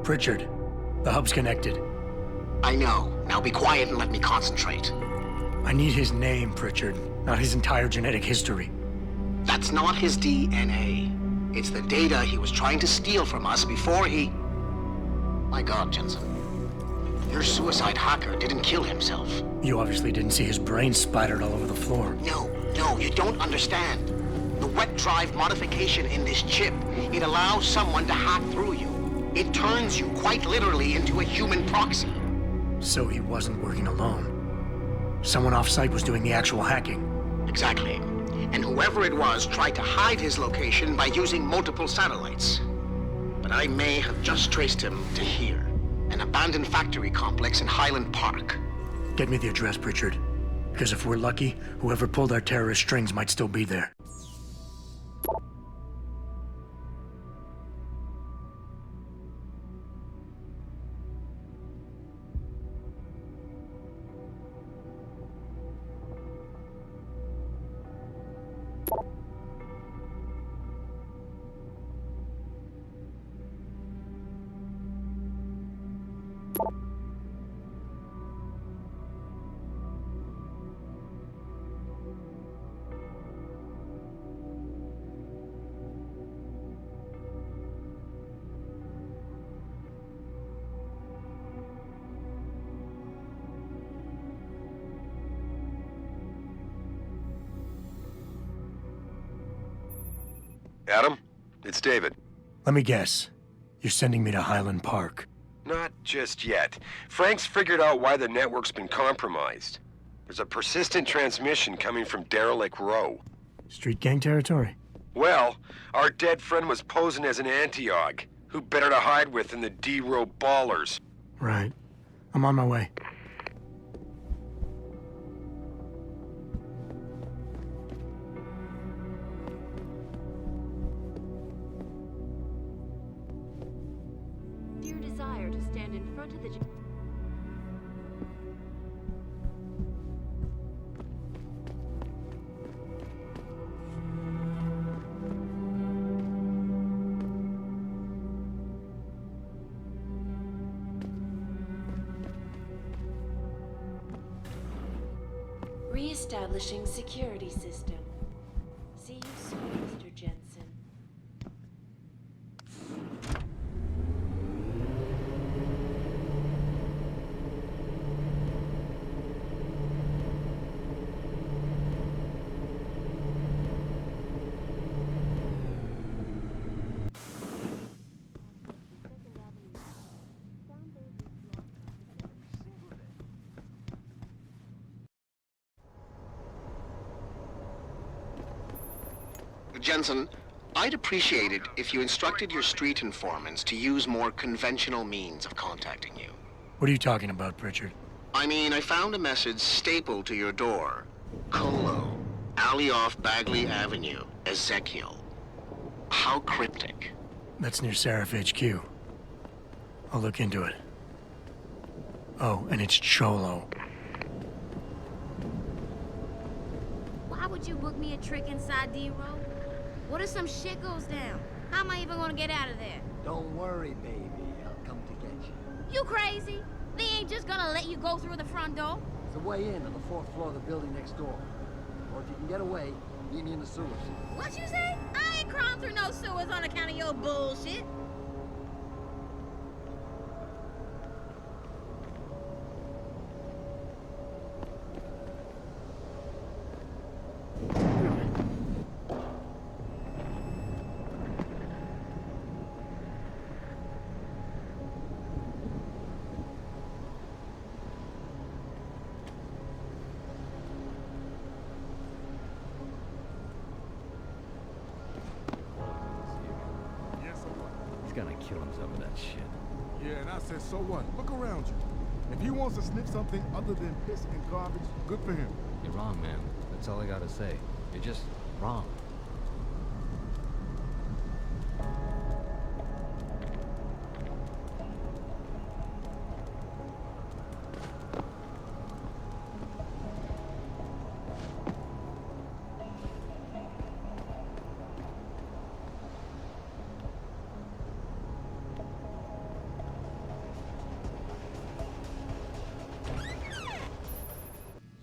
C: Pritchard, the hub's connected.
H: I know. Now be quiet and let me concentrate.
C: I need his name, Pritchard, not his entire genetic history.
H: That's not his DNA. It's the data he was trying to steal from us before he... My God, Jensen. Your suicide hacker didn't kill himself.
C: You obviously didn't see his brain splattered all over the floor.
H: No, you don't understand. The wet drive modification in this chip, it allows someone to hack through you. It turns you quite literally into a human proxy.
C: So he wasn't working alone. Someone off-site was doing the actual hacking.
H: Exactly. And whoever it was tried to hide his location by using multiple satellites. But I may have just traced him to here, an abandoned factory complex in Highland Park.
C: Get me the address, Pritchard. Because if we're lucky, whoever pulled our terrorist strings might still be there.
F: Adam, it's David.
C: Let me guess. You're sending me to Highland Park.
F: Not just yet. Frank's figured out why the network's been compromised. There's a persistent transmission coming from Derelict Row.
C: Street gang territory?
F: Well, our dead friend was posing as an anti-aug. Who better to hide with than the D-Row ballers?
C: Right. I'm on my way.
A: Your desire to stand in front of the... Re-establishing security system. See you soon, Mr. Jensen.
I: Jensen, I'd appreciate it if you instructed your street informants to use more conventional means of contacting you.
C: What are you talking about, Pritchard?
I: I mean, I found a message stapled to your door. Colo, alley off Bagley Avenue, Ezekiel. How cryptic.
C: That's near Seraph HQ. I'll look into it. Oh, and it's Cholo.
L: Why would you book me a trick inside D-Row? What if some shit goes down? How am I even gonna get out of there?
H: Don't worry, baby. I'll come to get you.
L: You crazy? They ain't just gonna let you go through the front door.
H: There's a way in on the 4th floor of the building next door. Or if you can get away, meet me in the sewers.
L: What you say? I ain't crawling through no sewers on account of your bullshit.
M: Gonna kill himself with that shit.
R: Yeah, and I said, so what? Look around you. If he wants to sniff something other than piss and garbage, good for him.
M: You're wrong, man. That's all I gotta say. You're just wrong.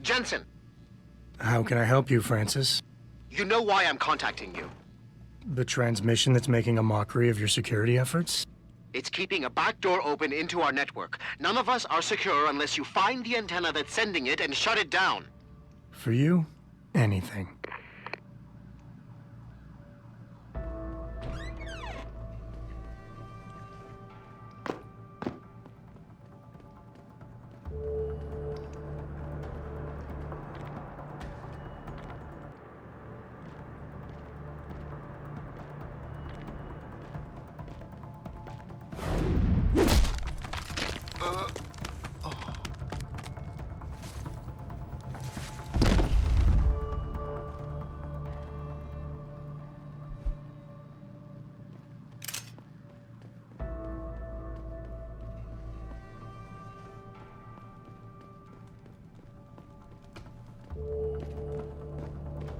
I: Jensen,
C: How can I help you, Francis?
I: you know why I'm contacting you.
C: The transmission that's making a mockery of your security efforts?
I: It's keeping a back door open into our network. None of us are secure unless you find the antenna that's sending it and shut it down.
C: For you, anything.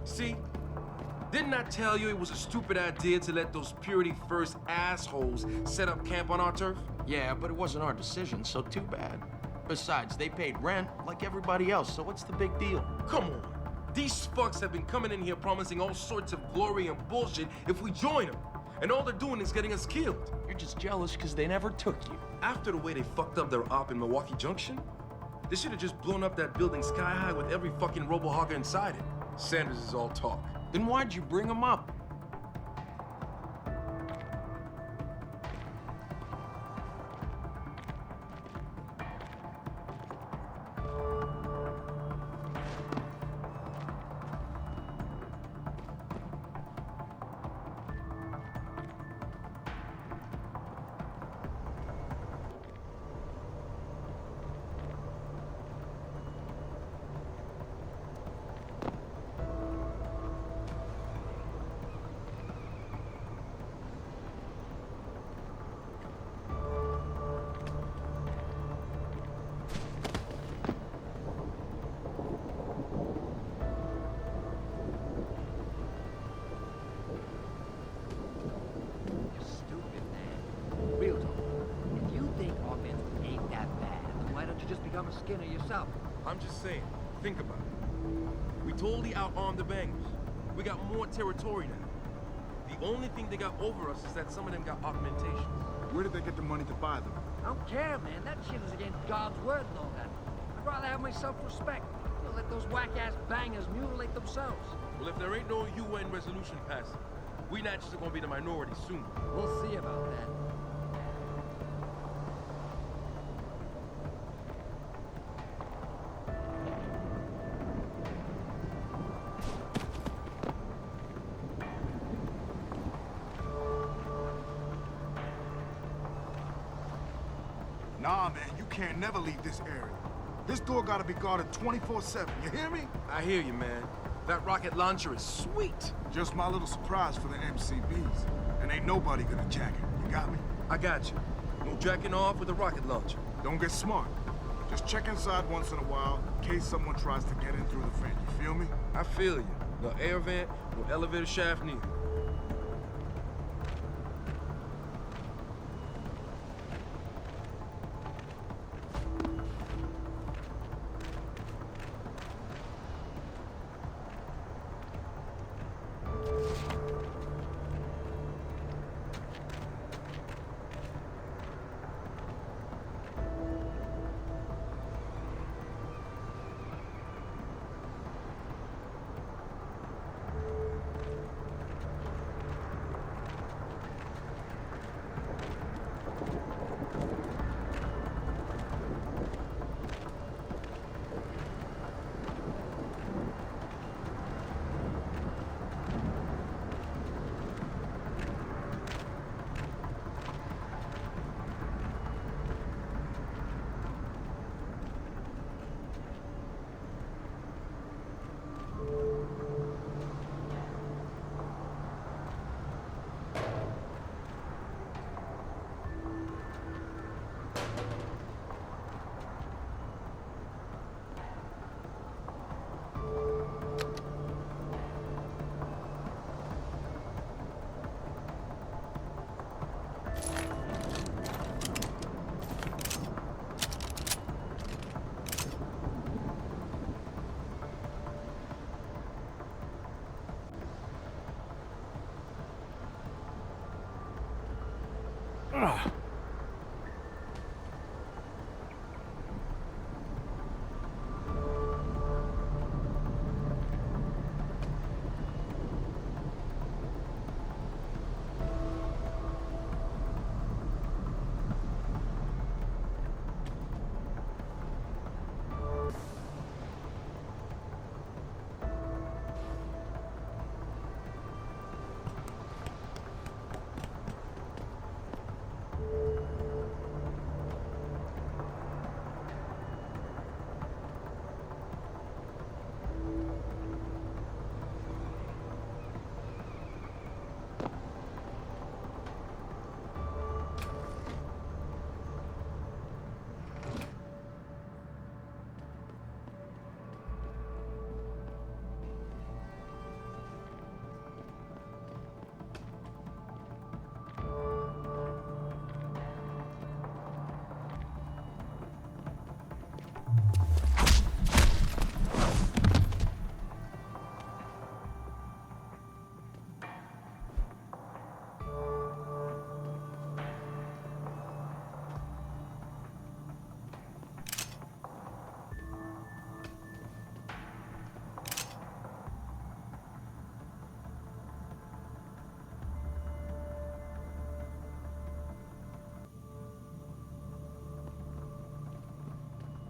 G: See? Didn't I tell you it was a stupid idea to let those Purity First assholes set up camp on our turf?
N: Yeah, but it wasn't our decision, so too bad. Besides, they paid rent like everybody else, so what's the big deal?
G: Come on. These fucks have been coming in here promising all sorts of glory and bullshit if we join them. And all they're doing is getting us killed.
N: You're just jealous because they never took you.
G: After the way they fucked up their op in Milwaukee Junction, they should have just blown up that building sky high with every fucking robo-hogger inside it. Sanders is all talk.
N: Then why'd you bring him up? Skinner yourself.
G: I'm just saying, think about it. We totally out-armed the bangers. We got more territory now. The only thing they got over us is that some of them got augmentations.
R: Where did they get the money to buy them?
N: I don't care, man. That shit is against God's word and all that. I'd rather have my self-respect. Don't let those whack-ass bangers mutilate themselves.
G: Well, if there ain't no UN resolution passed, we naturally gonna be the minority soon.
N: We'll see about that.
R: Nah, man, you can't never leave this area. This door gotta be guarded 24/7, you hear me?
G: I hear you, man. That rocket launcher is sweet.
R: Just my little surprise for the MCBs. And ain't nobody gonna jack it, you got me?
G: I got you. No jacking off with a rocket launcher.
R: Don't get smart. Just check inside once in a while, in case someone tries to get in through the vent, you feel me?
G: I feel you. No air vent, no elevator shaft neither.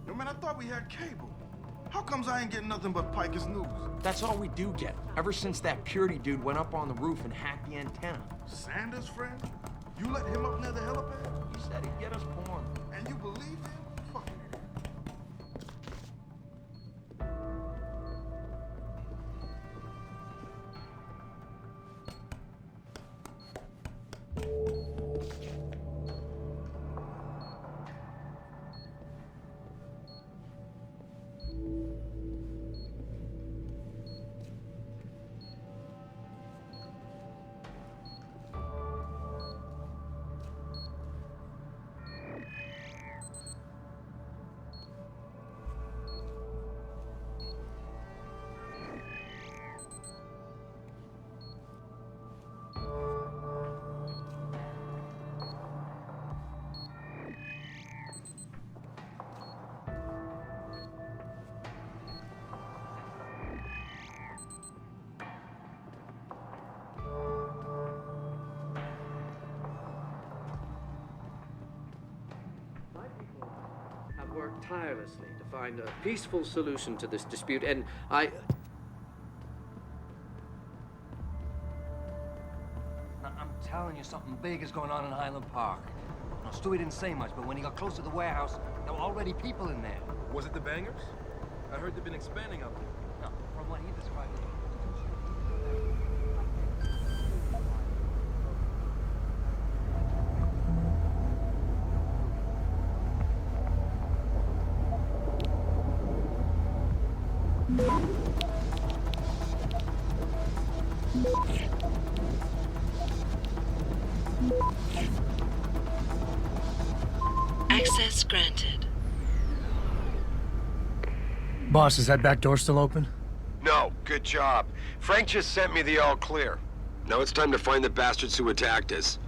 R: Yo, man, I thought we had cable. How comes I ain't getting nothing but Piker's news?
N: That's all we do get, ever since that Purity dude went up on the roof and hacked the antenna.
R: Sanders' friend? You let him up near the helipad?
N: He said he'd get us porn.
R: And you believe him? Fuck.
E: Worked tirelessly to find a peaceful solution to this dispute, and I'm
N: telling you, something big is going on in Highland Park. No, Stewie didn't say much, but when he got close to the warehouse, there were already people in there.
G: Was it the bangers? I heard they've been expanding out there.
N: No, from what he described.
B: Access granted.
C: Boss, is that back door still open?
F: No, good job. Frank just sent me the all clear. Now it's time to find the bastards who attacked us.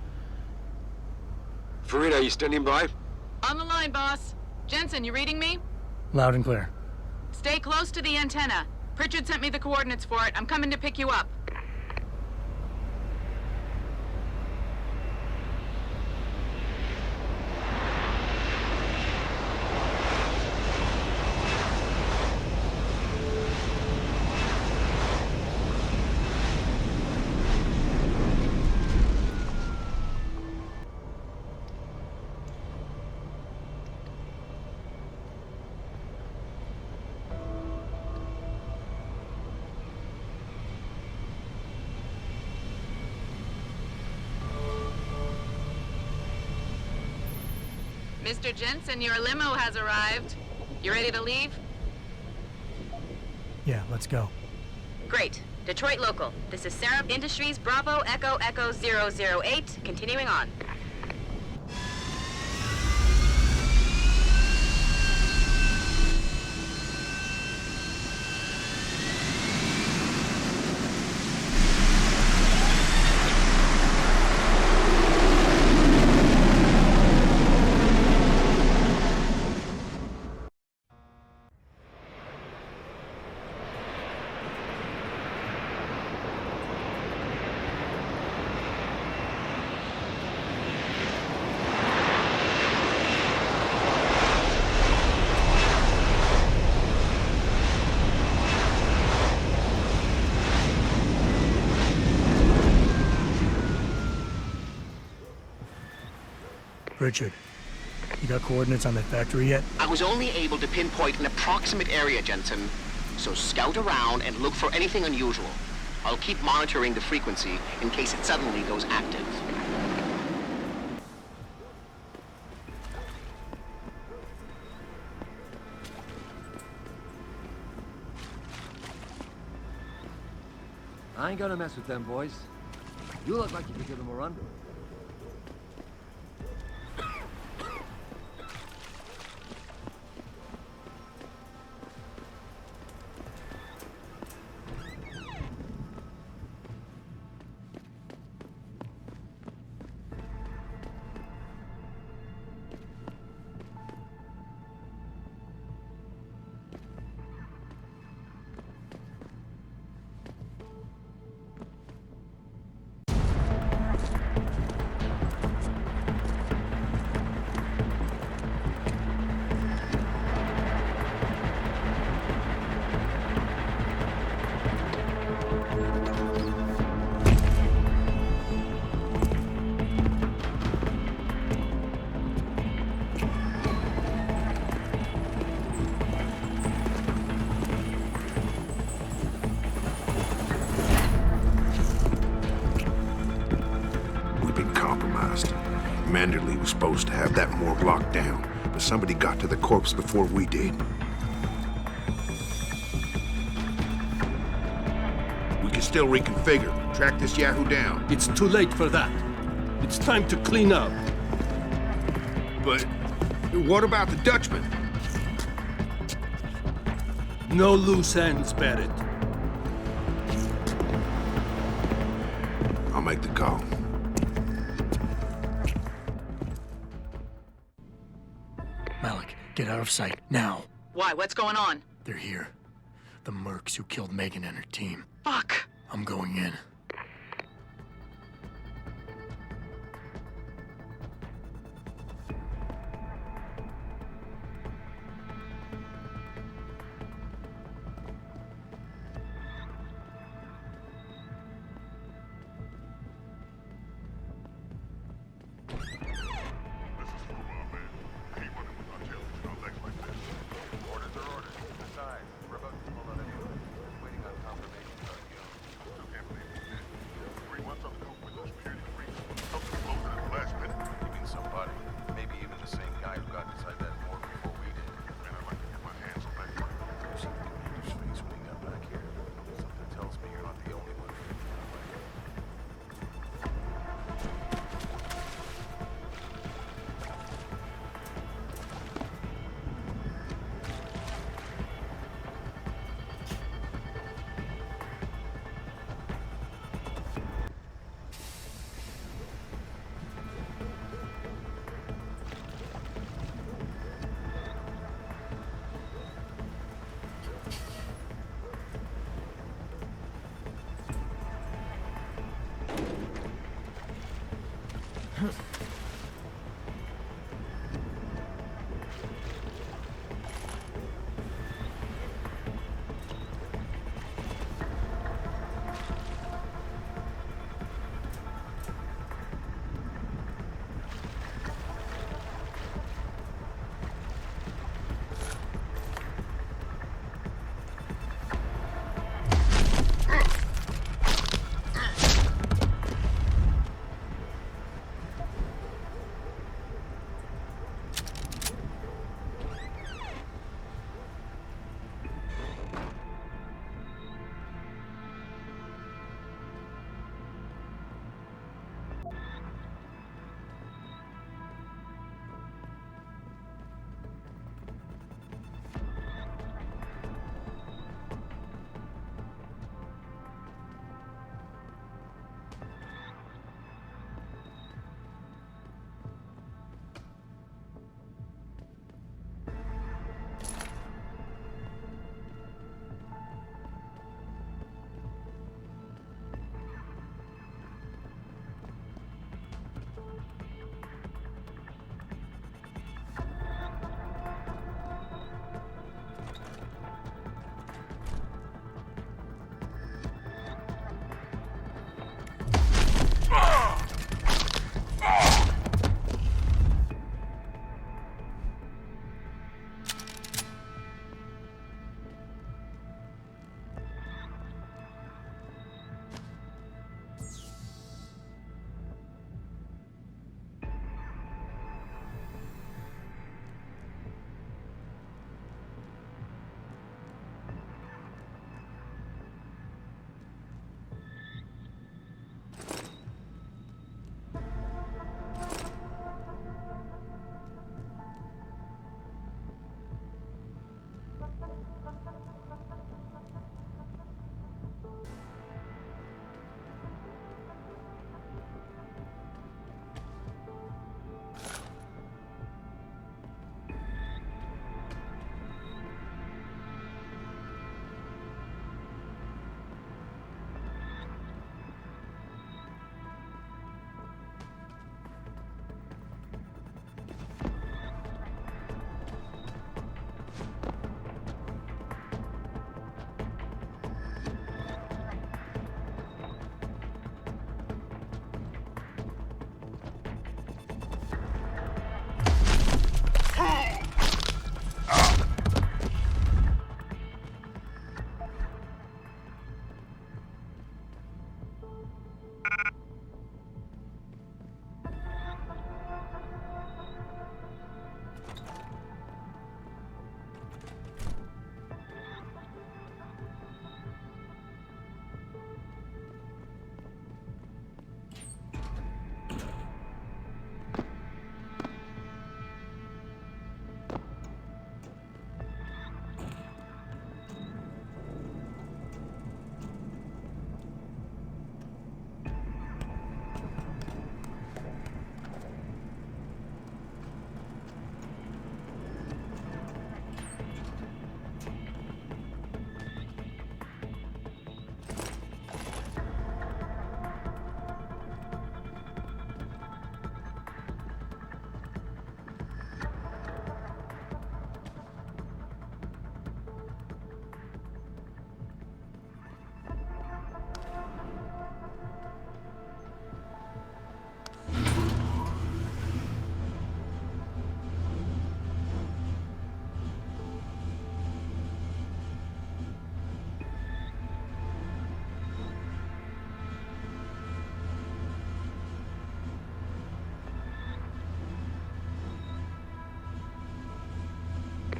F: Farida, you standing by?
O: On the line, boss. Jensen, you reading me?
C: Loud and clear.
O: Stay close to the antenna. Pritchard sent me the coordinates for it. I'm coming to pick you up. Mr. Jensen, your limo has arrived. You ready to leave?
C: Yeah, let's go.
O: Great. Detroit local. This is Sarah Industries Bravo Echo Echo 008. Continuing on.
C: Richard, you got coordinates on that factory yet?
I: I was only able to pinpoint an approximate area, Jensen. So scout around and look for anything unusual. I'll keep monitoring the frequency in case it suddenly goes active.
N: I ain't gonna mess with them, boys. You look like you could give them a run.
P: Manderley was supposed to have that morgue locked down, but somebody got to the corpse before we did. We can still reconfigure, track this Yahoo down.
T: It's too late for that. It's time to clean up.
P: But what about the Dutchman?
T: No loose ends, Barrett.
P: I'll make the call.
C: Get out of sight, now.
O: Why? What's going on?
C: They're here. The mercs who killed Megan and her team.
O: Fuck!
C: I'm going in.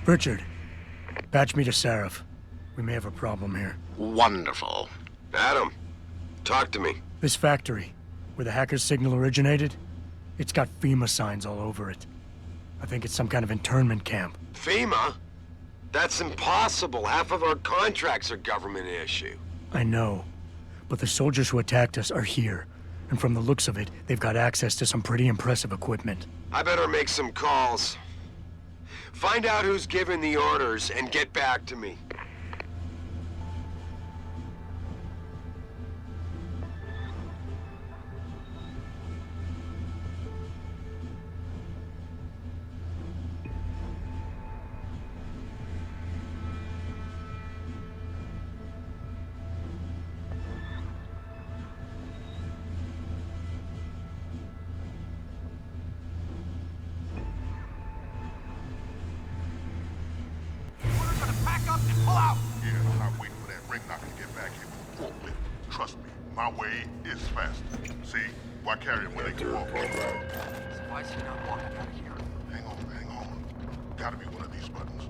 C: Richard, patch me to Seraph. We may have a problem here.
I: Wonderful.
F: Adam, talk to me.
C: This factory, where the hacker's signal originated, it's got FEMA signs all over it. I think it's some kind of internment camp.
F: FEMA? That's impossible. Half of our contracts are government issue.
C: I know, but the soldiers who attacked us are here. And from the looks of it, they've got access to some pretty impressive equipment.
F: I better make some calls. Find out who's giving the orders and get back to me.
P: Yeah, I'm not waiting for that ring knocker to get back here with a forklift. Trust me, my way is faster. See? Why carry him when they can walk?
N: So why is he not walking out of here?
P: Hang on. Gotta be one of these buttons.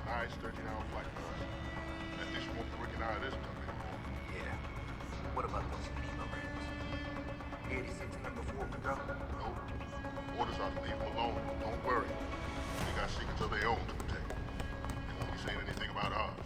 P: Nice 13-hour flight for us. At least we won't be working out of this company.
K: Yeah. What about those FEMA rings? 86 number 4 could go?
P: Nope. Orders are to leave them alone. Don't worry. They got secrets of their own to protect. They won't be saying anything about ours.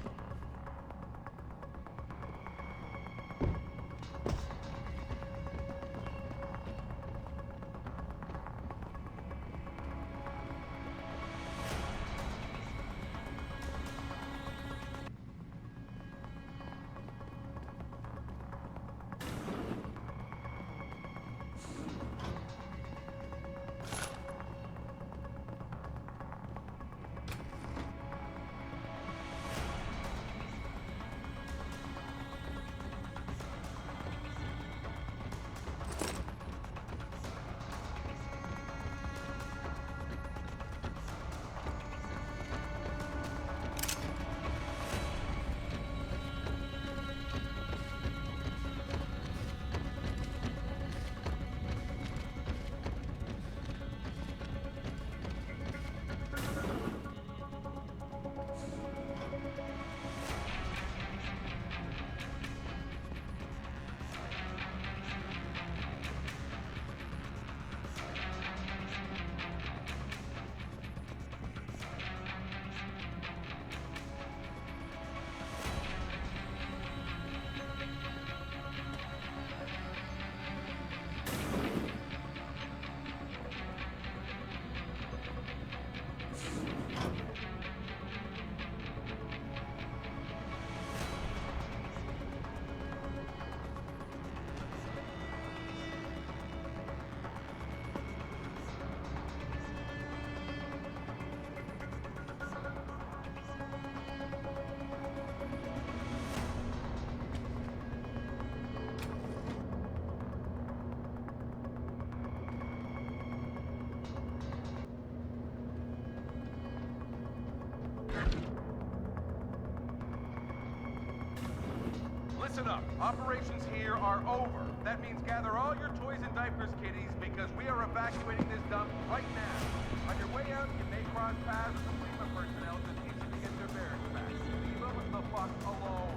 D: Listen up. Operations here are over. That means gather all your toys and diapers, kiddies, because we are evacuating this dump right now. On your way out, you may cross paths with some FEMA personnel just itching to get their bearings back. Leave them the fuck alone.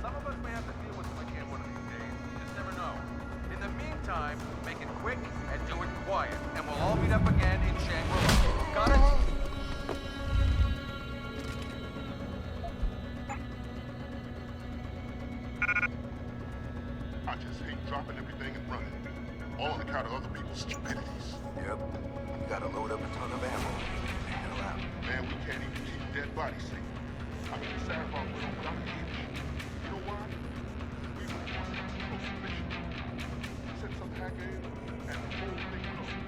D: Some of us may have to deal with them again one of these days. You just never know. In the meantime, make it quick and do it quiet, and we'll all meet up again in Shangri-La. Got it?
P: I just hate dropping everything and running. All on account of other people's stupidities.
K: Yep. You gotta load up a ton of ammo. Get the hell out.
P: Man, we can't even keep dead bodies safe. I mean, the Sarathon went on without a hitch. You know why? We were forced to go to mission. Sent some hacker in, and the whole thing closed.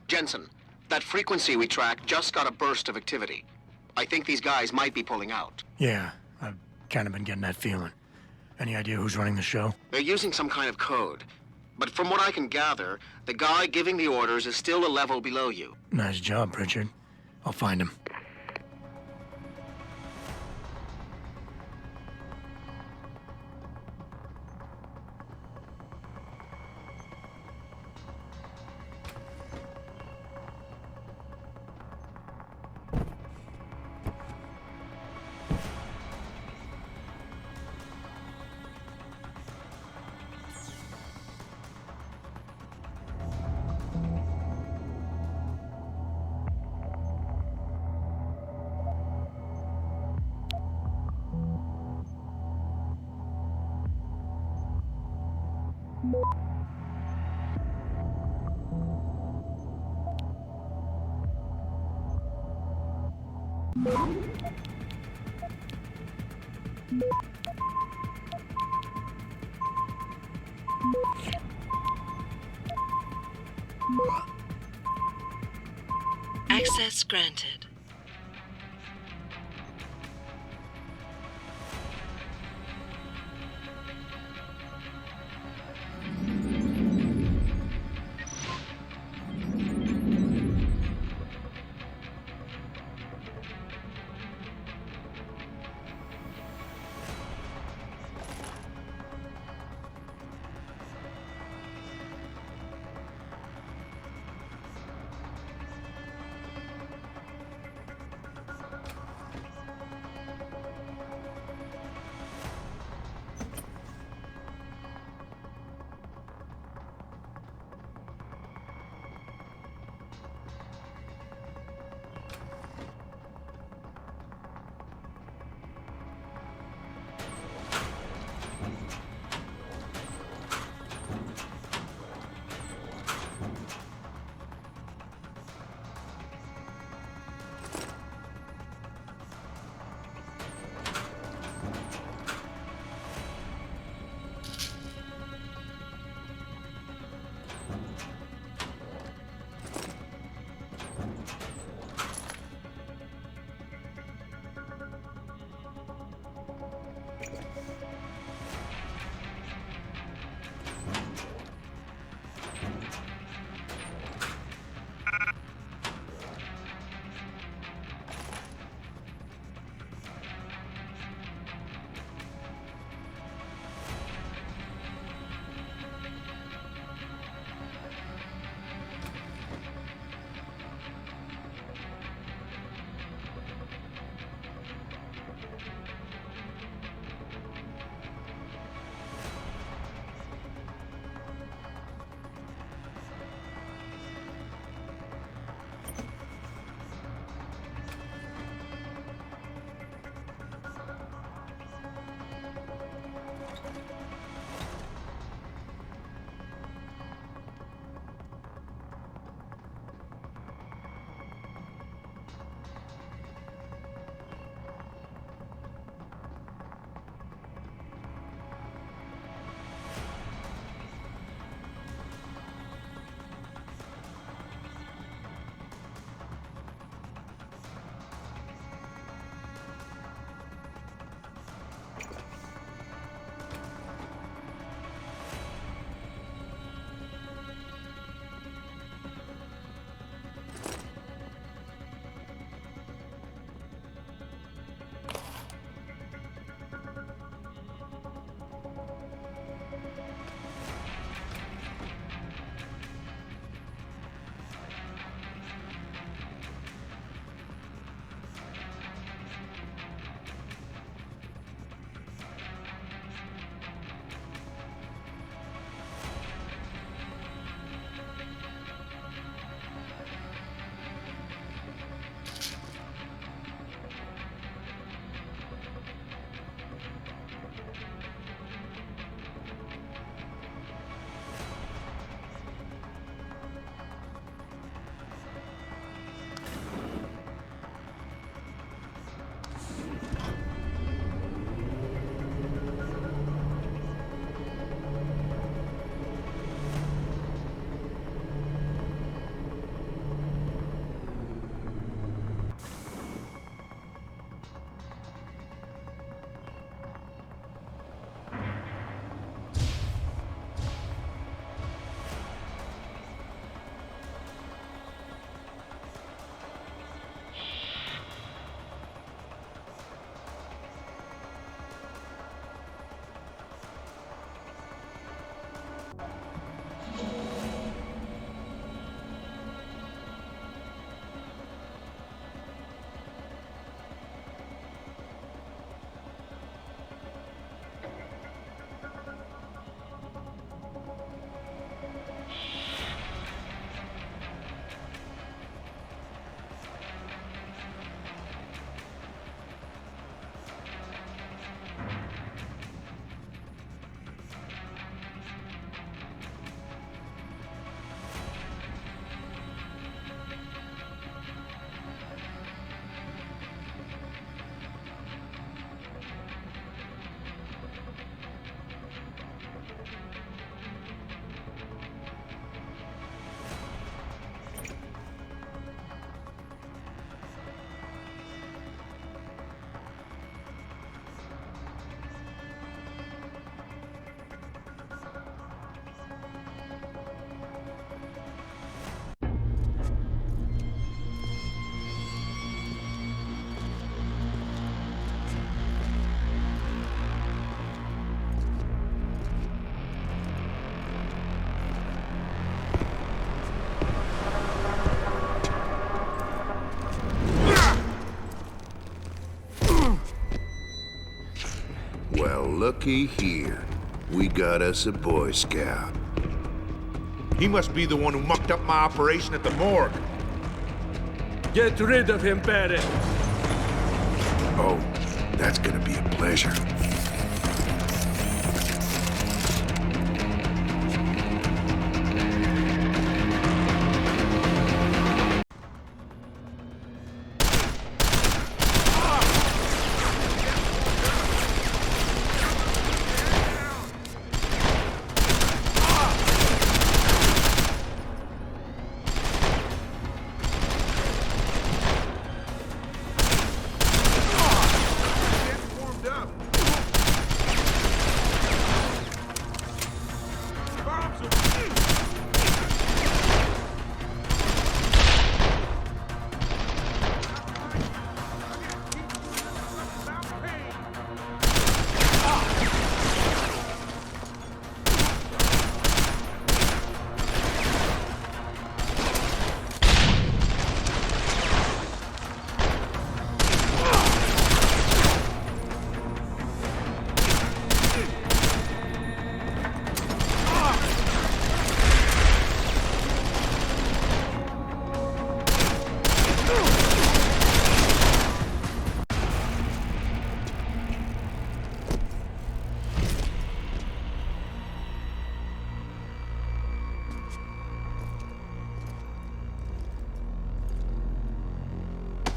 I: Jensen, that frequency we tracked just got a burst of activity. I think these guys might be pulling out.
C: Yeah, I've kind of been getting that feeling. Any idea who's running the show?
I: They're using some kind of code. But from what I can gather, the guy giving the orders is still a level below you.
C: Nice job, Richard. I'll find him.
B: Access granted.
S: Well, looky here. We got us a Boy Scout.
K: He must be the one who mucked up my operation at the morgue.
T: Get rid of him, Barrett.
S: Oh, that's gonna be a pleasure.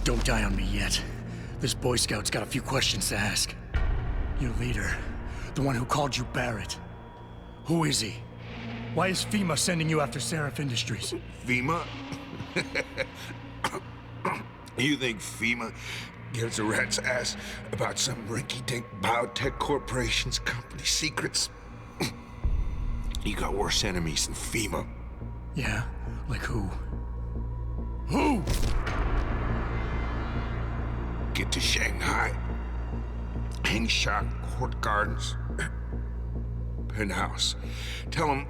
C: Don't die on me yet. This Boy Scout's got a few questions to ask. Your leader, the one who called you Barrett. Who is he? Why is FEMA sending you after Seraph Industries?
S: FEMA? You think FEMA gives a rat's ass about some rinky-dink biotech corporation's company secrets? You got worse enemies than FEMA.
C: Yeah? Like who? Who?
S: Get to Shanghai. Hangshot Court Gardens. Penthouse. Tell him...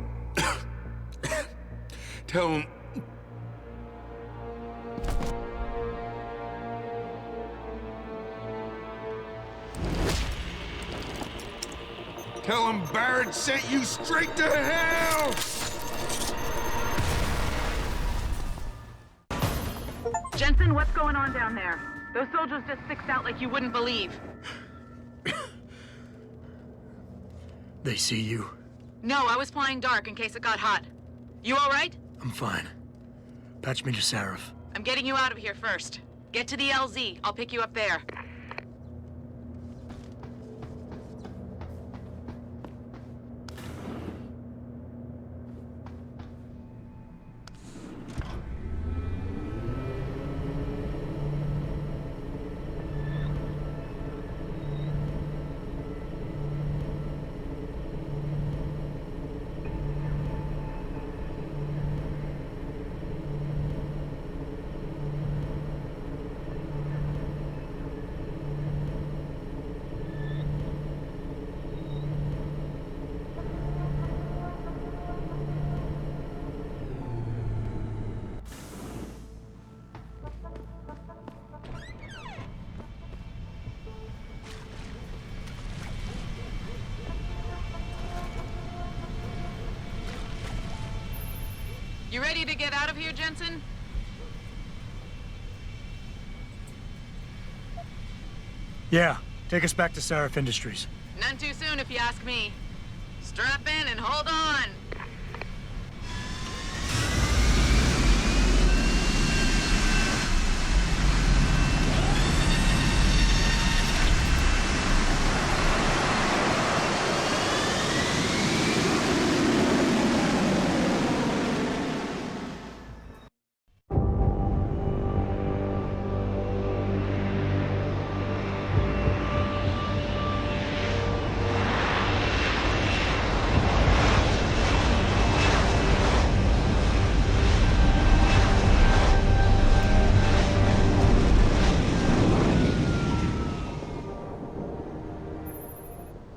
S: Tell him... Tell him Barrett sent you straight to hell!
O: Jensen, what's going on down there? Those soldiers just sixed out like you wouldn't believe.
C: They see you?
O: No, I was flying dark in case it got hot. You all right?
C: I'm fine. Patch me to Seraph.
O: I'm getting you out of here first. Get to the LZ. I'll pick you up there. You ready to get out of here, Jensen?
C: Yeah, take us back to Seraph Industries.
O: None too soon, if you ask me. Strap in and hold on.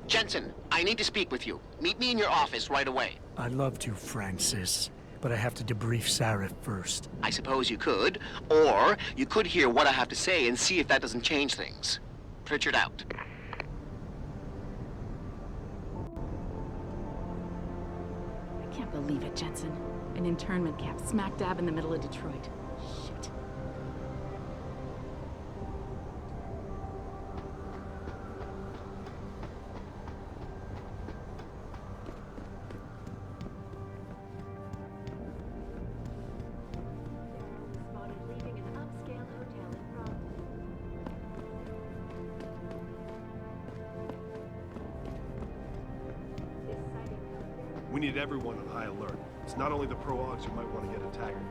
I: Jensen, I need to speak with you. Meet me in your office right away.
C: I'd love to, Francis, but I have to debrief Seraph first.
I: I suppose you could, or you could hear what I have to say and see if that doesn't change things. Pritchard out.
J: believe it, Jensen. An internment camp smack dab in the middle of Detroit. Shit.
A: Spotted leaving an upscale hotel in Broadway.
U: We need everyone on high alert. It's not only the pro-augs who might want to get a taggart.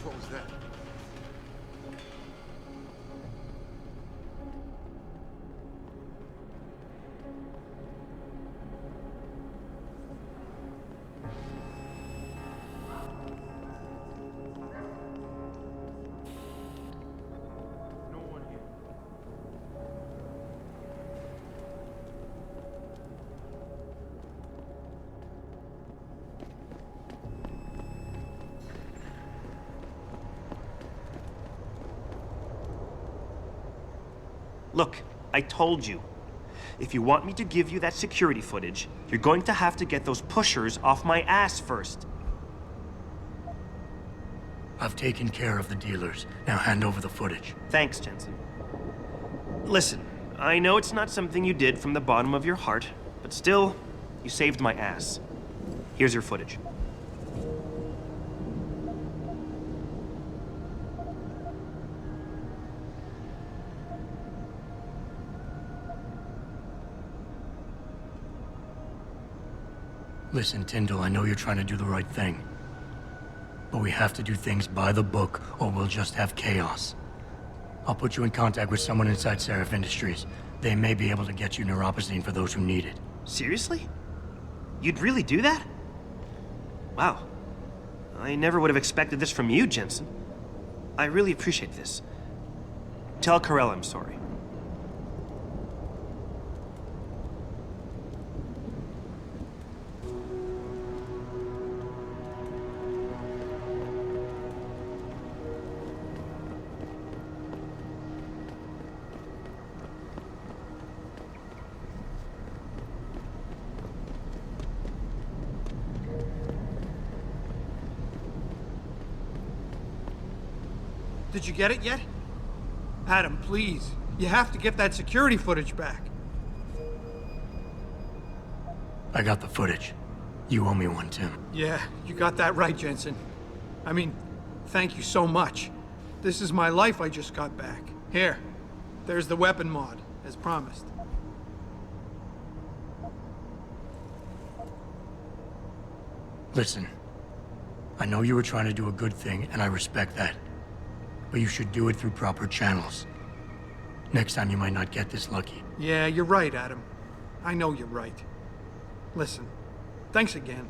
P: What was that?
U: No one here.
W: Look, I told you. If you want me to give you that security footage, you're going to have to get those pushers off my ass first.
C: I've taken care of the dealers. Now hand over the footage.
W: Thanks, Jensen. Listen, I know it's not something you did from the bottom of your heart, but still, you saved my ass. Here's your footage.
C: Listen, Tyndall, I know you're trying to do the right thing. But we have to do things by the book, or we'll just have chaos. I'll put you in contact with someone inside Seraph Industries. They may be able to get you neuropozyne for those who need it.
W: Seriously? You'd really do that? Wow. I never would have expected this from you, Jensen. I really appreciate this. Tell Carell I'm sorry.
X: Did you get it yet? Adam, please. You have to get that security footage back.
C: I got the footage. You owe me one, Tim.
X: Yeah, you got that right, Jensen. I mean, thank you so much. This is my life I just got back. Here, there's the weapon mod, as promised.
C: Listen, I know you were trying to do a good thing, and I respect that. But you should do it through proper channels. Next time you might not get this lucky.
X: Yeah, you're right, Adam. I know you're right. Listen, thanks again.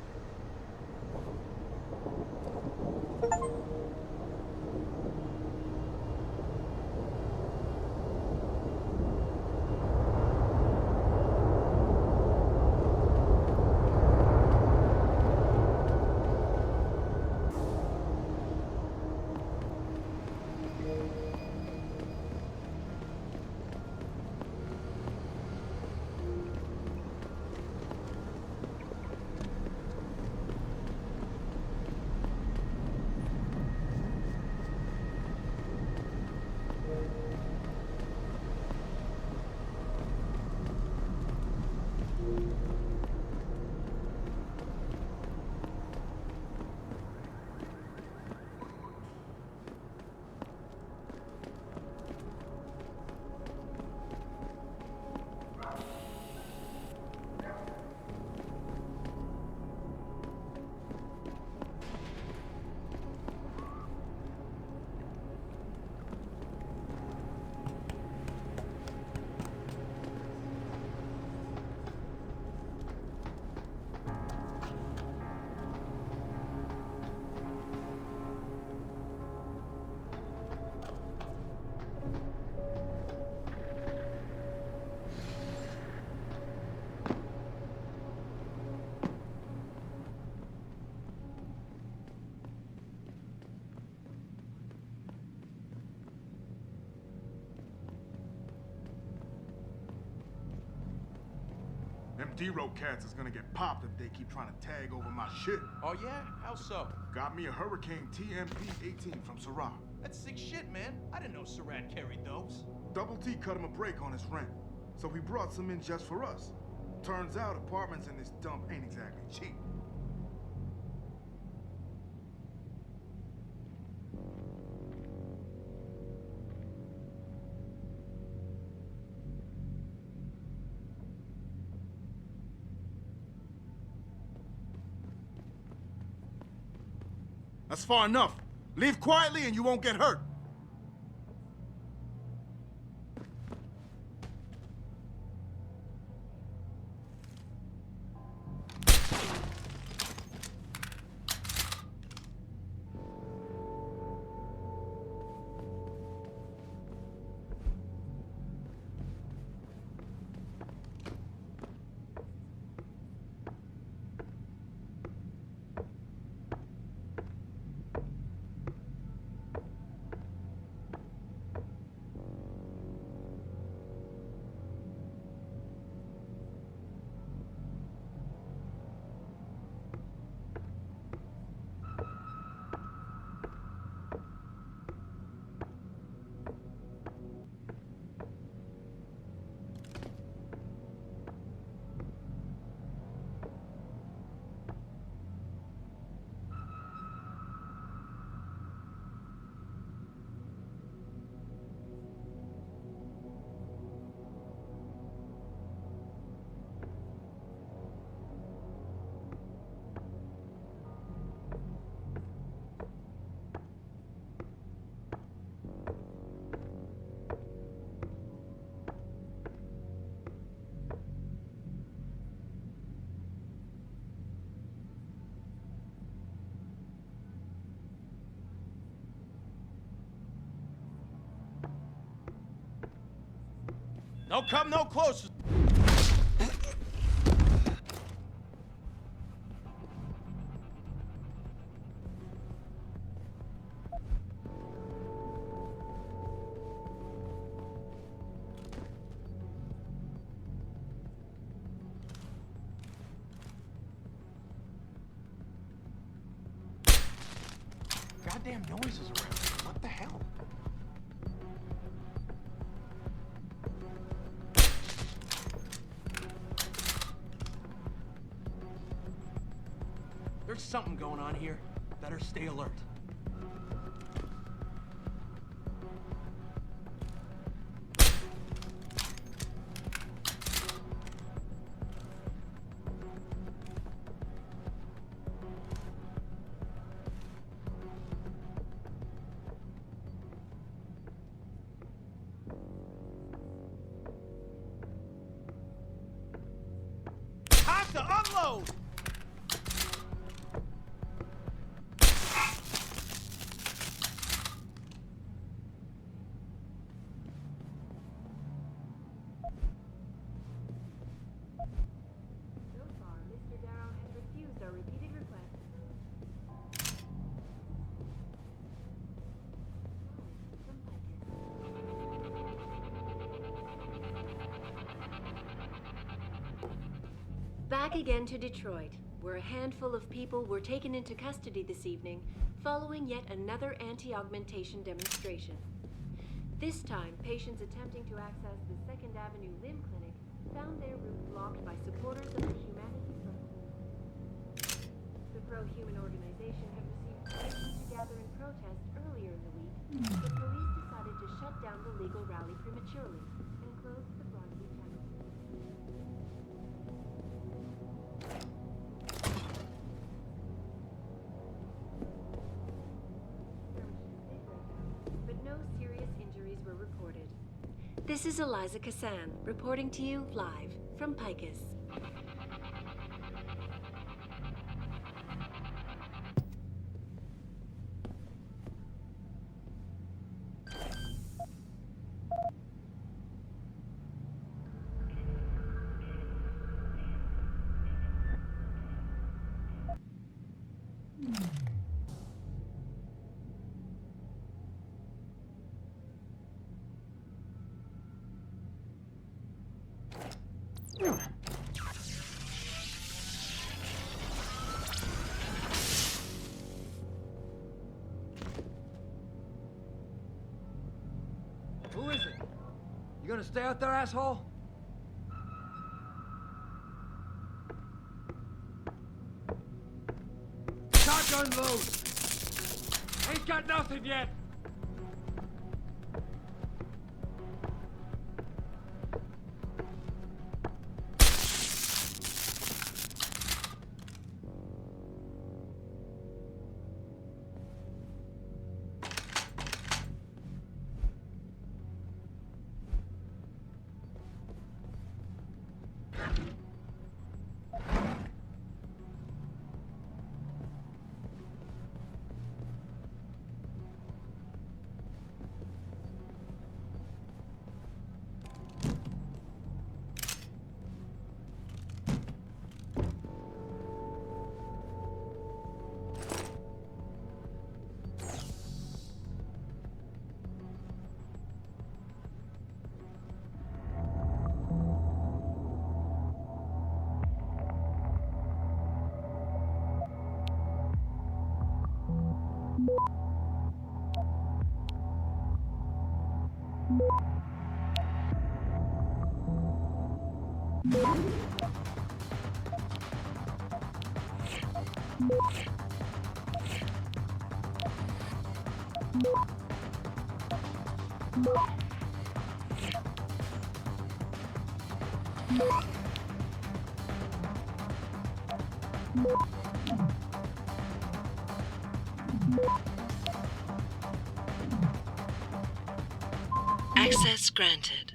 R: Them D-Row cats is gonna get popped if they keep trying to tag over my shit.
G: Oh yeah? How so?
R: Got me a Hurricane TMP-18 from Syrah.
K: That's sick shit, man. I didn't know Surratt carried those.
R: Double T cut him a break on his rent, so he brought some in just for us. Turns out apartments in this dump ain't exactly cheap. That's far enough. Leave quietly and you won't get hurt.
K: No come no closer. Goddamn noises around. What the hell? There's something going on here. Better stay alert.
H: Officer, unload!
A: So far, Mr. Darrow has refused our repeated requests. Back again to Detroit, where a handful of people were taken into custody this evening following yet another anti-augmentation demonstration. This time, patients attempting to access the 2nd Avenue Limb Clinic found their route blocked by supporters of the Humanity Front. The pro-human organization had received permission to gather in protest earlier in the week, but police decided to shut down the legal rally prematurely and closed the Broadway tunnel. But no serious injuries were reported. This is Eliza Kassan, reporting to you live from Picus.
N: Who is it? You gonna stay out there, asshole? Shotgun load! Ain't got nothing yet!
B: Access granted.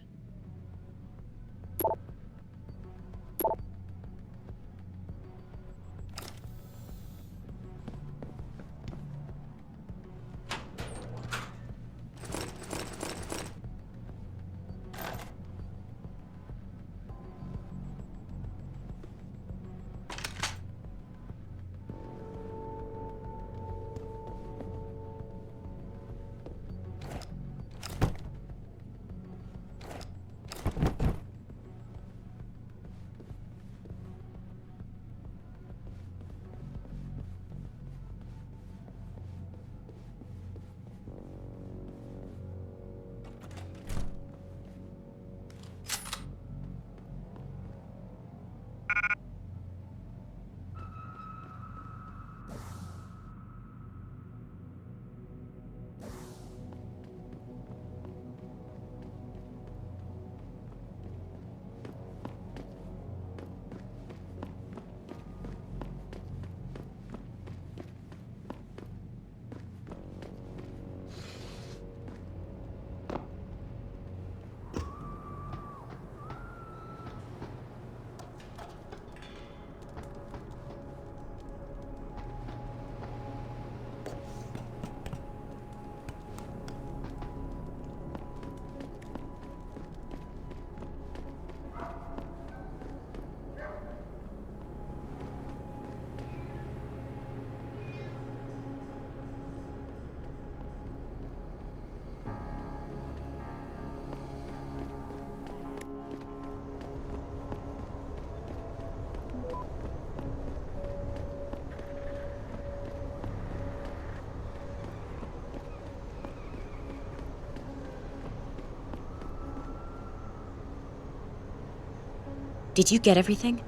O: Did you get everything?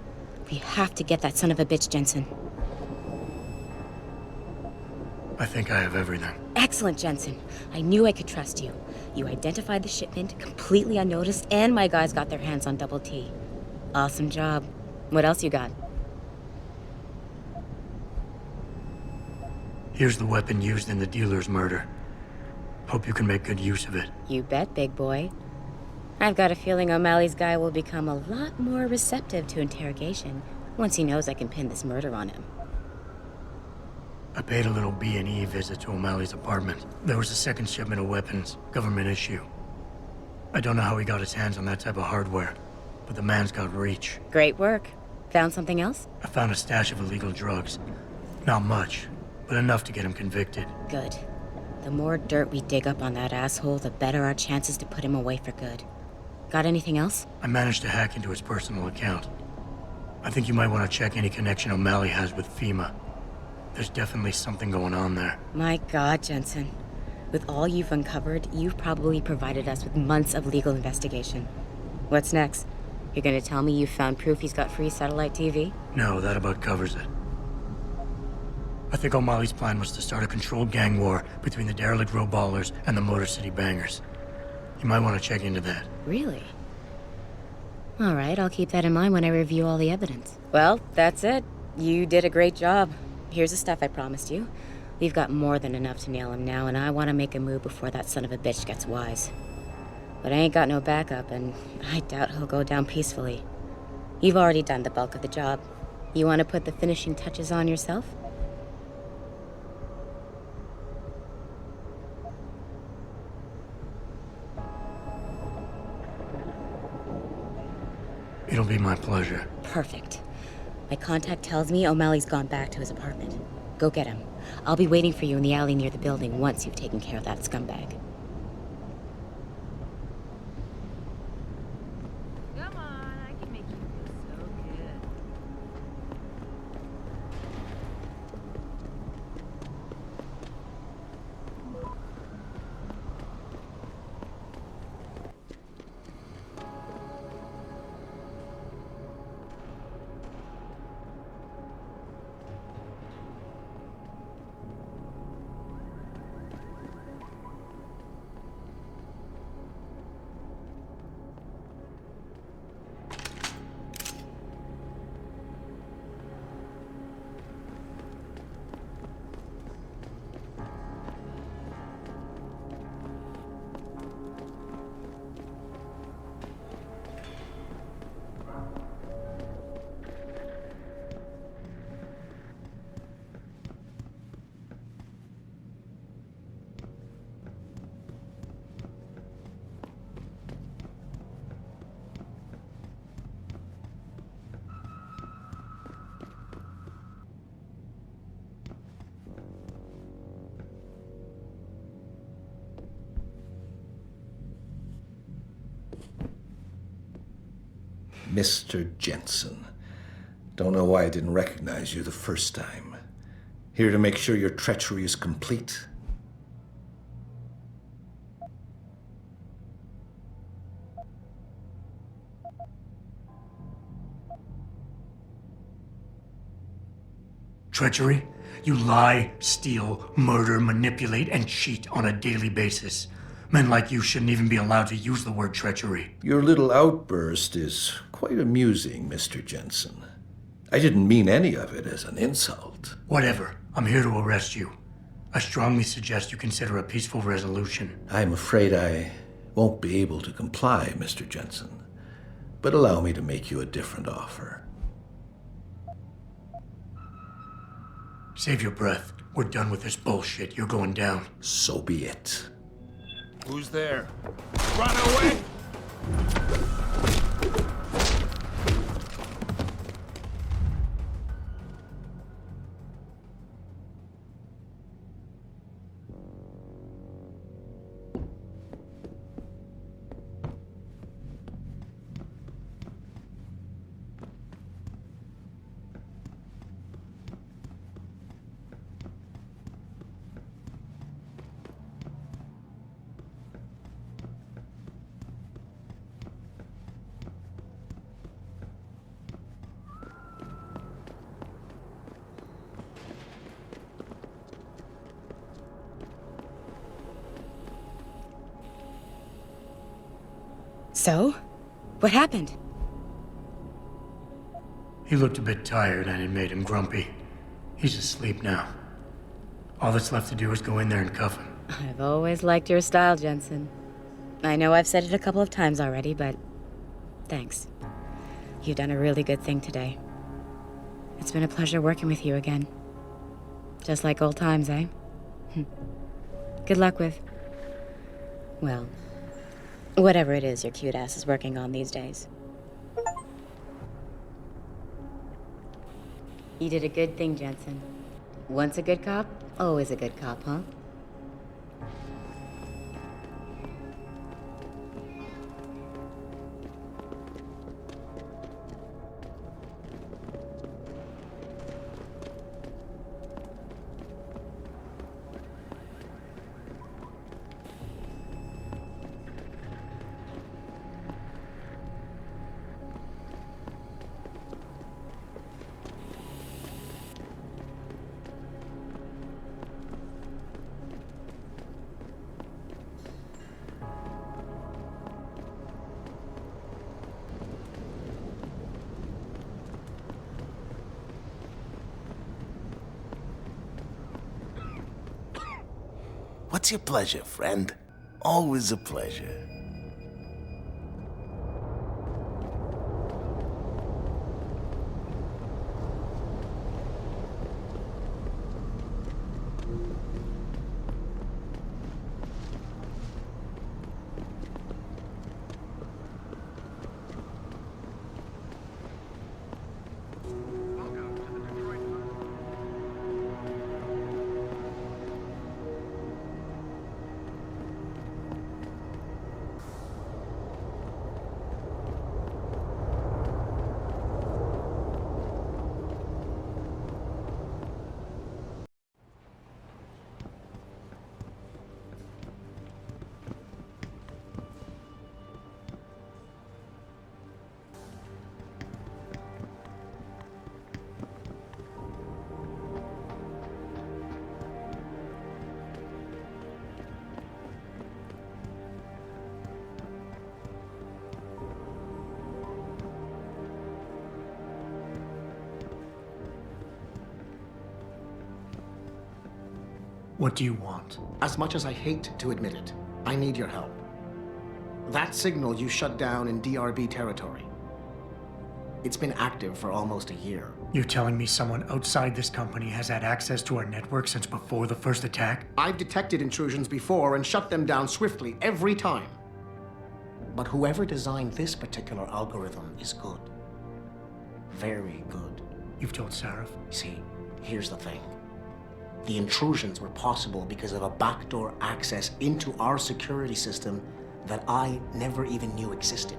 O: We have to get that son of a bitch, Jensen.
C: I think I have everything.
O: Excellent, Jensen. I knew I could trust you. You identified the shipment completely unnoticed, and my guys got their hands on Double T. Awesome job. What else you got?
C: Here's the weapon used in the dealer's murder. Hope you can make good use of it.
O: You bet, big boy. I've got a feeling O'Malley's guy will become a lot more receptive to interrogation once he knows I can pin this murder on him.
C: I paid a little B&E visit to O'Malley's apartment. There was a second shipment of weapons, government issue. I don't know how he got his hands on that type of hardware, but the man's got reach.
O: Great work. Found something else?
C: I found a stash of illegal drugs. Not much, but enough to get him convicted.
O: Good. The more dirt we dig up on that asshole, the better our chances to put him away for good. Got anything else?
C: I managed to hack into his personal account. I think you might want to check any connection O'Malley has with FEMA. There's definitely something going on there.
O: My God, Jensen. With all you've uncovered, you've probably provided us with months of legal investigation. What's next? You're gonna tell me you found proof he's got free satellite TV?
C: No, that about covers it. I think O'Malley's plan was to start a controlled gang war between the derelict road ballers and the Motor City bangers. You might want to check into that.
O: Really? All right, I'll keep that in mind when I review all the evidence. Well, that's it. You did a great job. Here's the stuff I promised you. We've got more than enough to nail him now, and I want to make a move before that son of a bitch gets wise. But I ain't got no backup, and I doubt he'll go down peacefully. You've already done the bulk of the job. You want to put the finishing touches on yourself?
C: It'll be my pleasure.
O: Perfect. My contact tells me O'Malley's gone back to his apartment. Go get him. I'll be waiting for you in the alley near the building once you've taken care of that scumbag.
J: Come on, I can make you feel so good.
S: Mr. Jensen. Don't know why I didn't recognize you the first time. Here to make sure your treachery is complete.
C: Treachery? You lie, steal, murder, manipulate, and cheat on a daily basis. Men like you shouldn't even be allowed to use the word treachery.
S: Your little outburst is quite amusing, Mr. Jensen. I didn't mean any of it as an insult.
C: Whatever. I'm here to arrest you. I strongly suggest you consider a peaceful resolution.
S: I'm afraid I won't be able to comply, Mr. Jensen. But allow me to make you a different offer.
C: Save your breath. We're done with this bullshit. You're going down.
S: So be it.
U: Who's there? Run away!
O: So? What happened?
C: He looked a bit tired and it made him grumpy. He's asleep now. All that's left to do is go in there and cuff him.
O: I've always liked your style, Jensen. I know I've said it a couple of times already, but thanks. You've done a really good thing today. It's been a pleasure working with you again. Just like old times, eh? Good luck with... well, whatever it is your cute ass is working on these days. You did a good thing, Jensen. Once a good cop, always a good cop, huh?
H: What's your pleasure, friend? Always a pleasure.
C: What do you want?
L: As much as I hate to admit it, I need your help. That signal you shut down in DRB territory. It's been active for almost a year.
C: You're telling me someone outside this company has had access to our network since before the first attack?
L: I've detected intrusions before and shut them down swiftly every time. But whoever designed this particular algorithm is good. Very good.
C: You've told Sarif?
L: See, here's the thing. The intrusions were possible because of a backdoor access into our security system that I never even knew existed.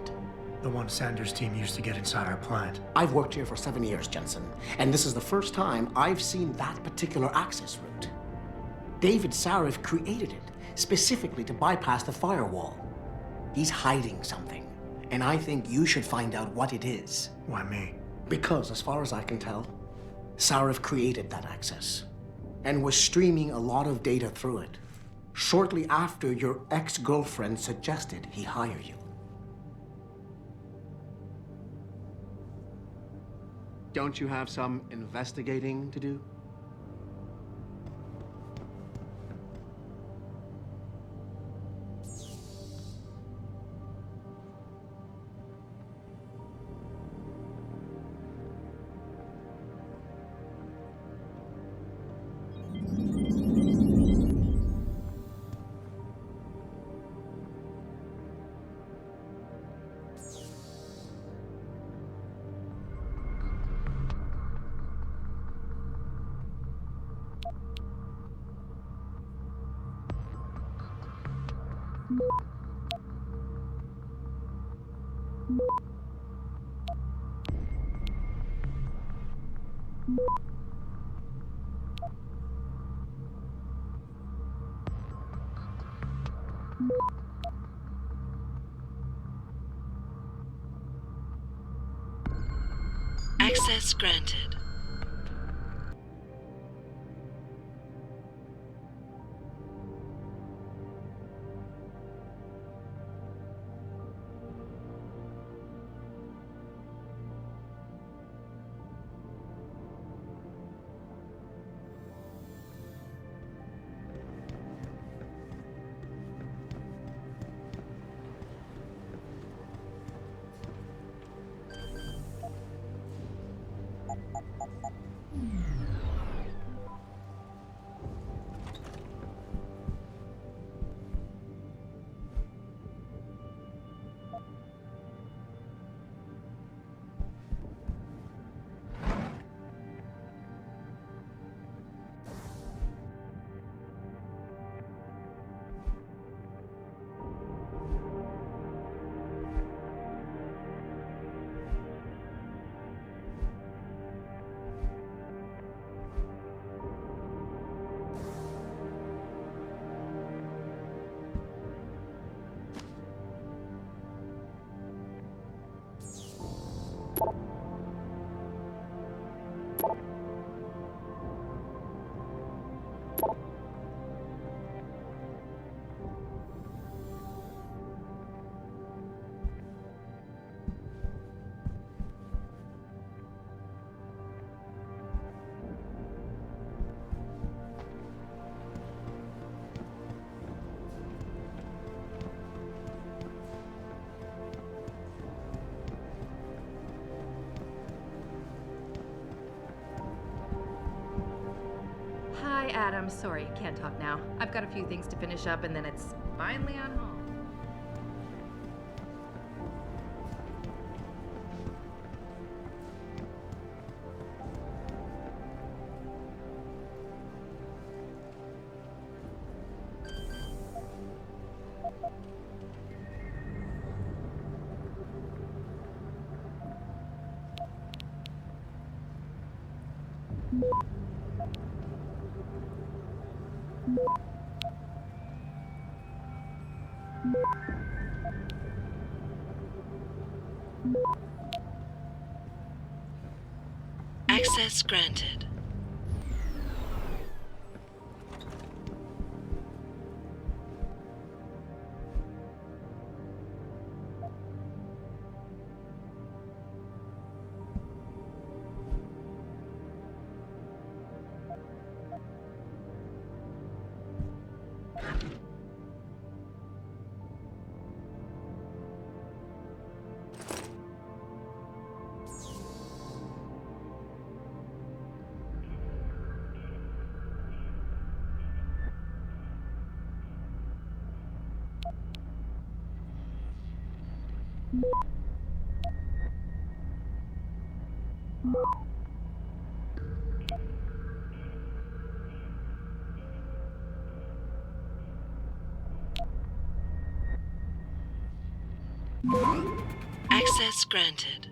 C: The one Sanders' team used to get inside our plant.
L: I've worked here for 7 years, Jensen, and this is the first time I've seen that particular access route. David Sarif created it specifically to bypass the firewall. He's hiding something, and I think you should find out what it is.
C: Why me?
L: Because, as far as I can tell, Sarif created that access and was streaming a lot of data through it shortly after your ex-girlfriend suggested he hire you. Don't you have some investigating to do?
B: Access granted.
J: Hi, Adam. Sorry, you can't talk now. I've got a few things to finish up, and then it's finally on home.
B: Access granted. Access granted.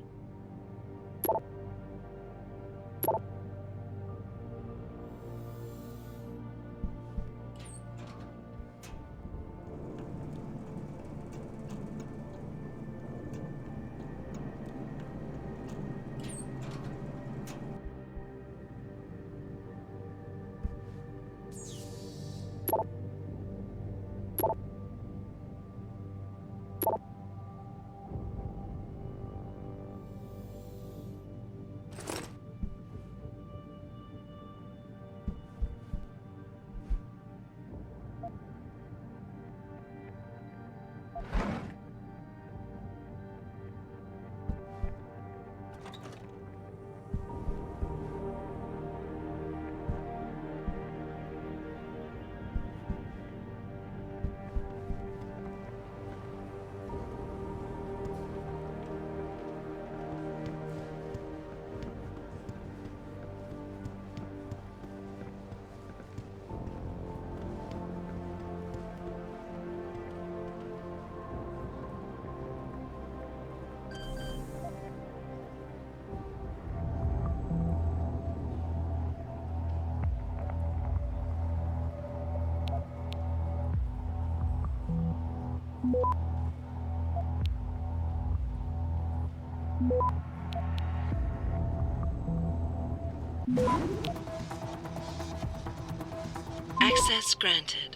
B: Access granted.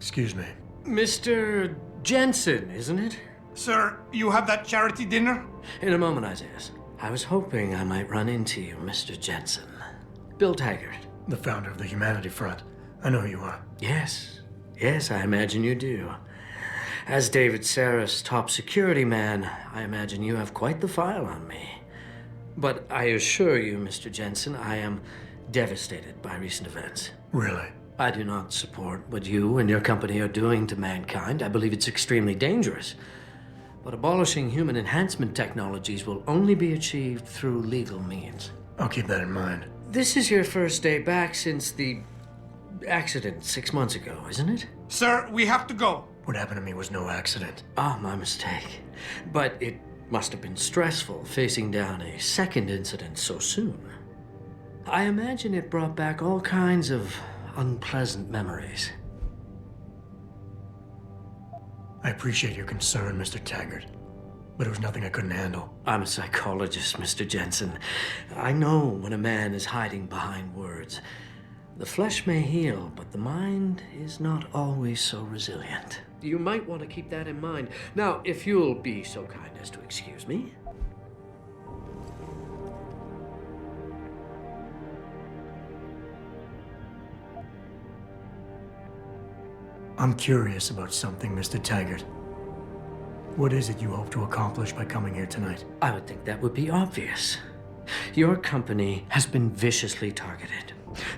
E: Excuse me.
M: Mr. Jensen, isn't it?
X: Sir, you have that charity dinner?
M: In a moment, Isaiah. I was hoping I might run into you, Mr. Jensen. Bill Taggart.
E: The founder of the Humanity Front. I know who you are.
M: Yes. Yes, I imagine you do. As David Saris' top security man, I imagine you have quite the file on me. But I assure you, Mr. Jensen, I am devastated by recent events.
E: Really?
M: I do not support what you and your company are doing to mankind. I believe it's extremely dangerous. But abolishing human enhancement technologies will only be achieved through legal means.
E: I'll keep that in mind.
M: This is your first day back since the accident 6 months ago, isn't it?
X: Sir, we have to go.
E: What happened to me was no accident.
M: Ah, my mistake. But it must have been stressful facing down a second incident so soon. I imagine it brought back all kinds of unpleasant memories.
E: I appreciate your concern, Mr. Taggart, but it was nothing I couldn't handle.
M: I'm a psychologist, Mr. Jensen. I know when a man is hiding behind words. The flesh may heal, but the mind is not always so resilient. You might want to keep that in mind. Now, if you'll be so kind as to excuse me.
E: I'm curious about something, Mr. Taggart. What is it you hope to accomplish by coming here tonight?
M: I would think that would be obvious. Your company has been viciously targeted.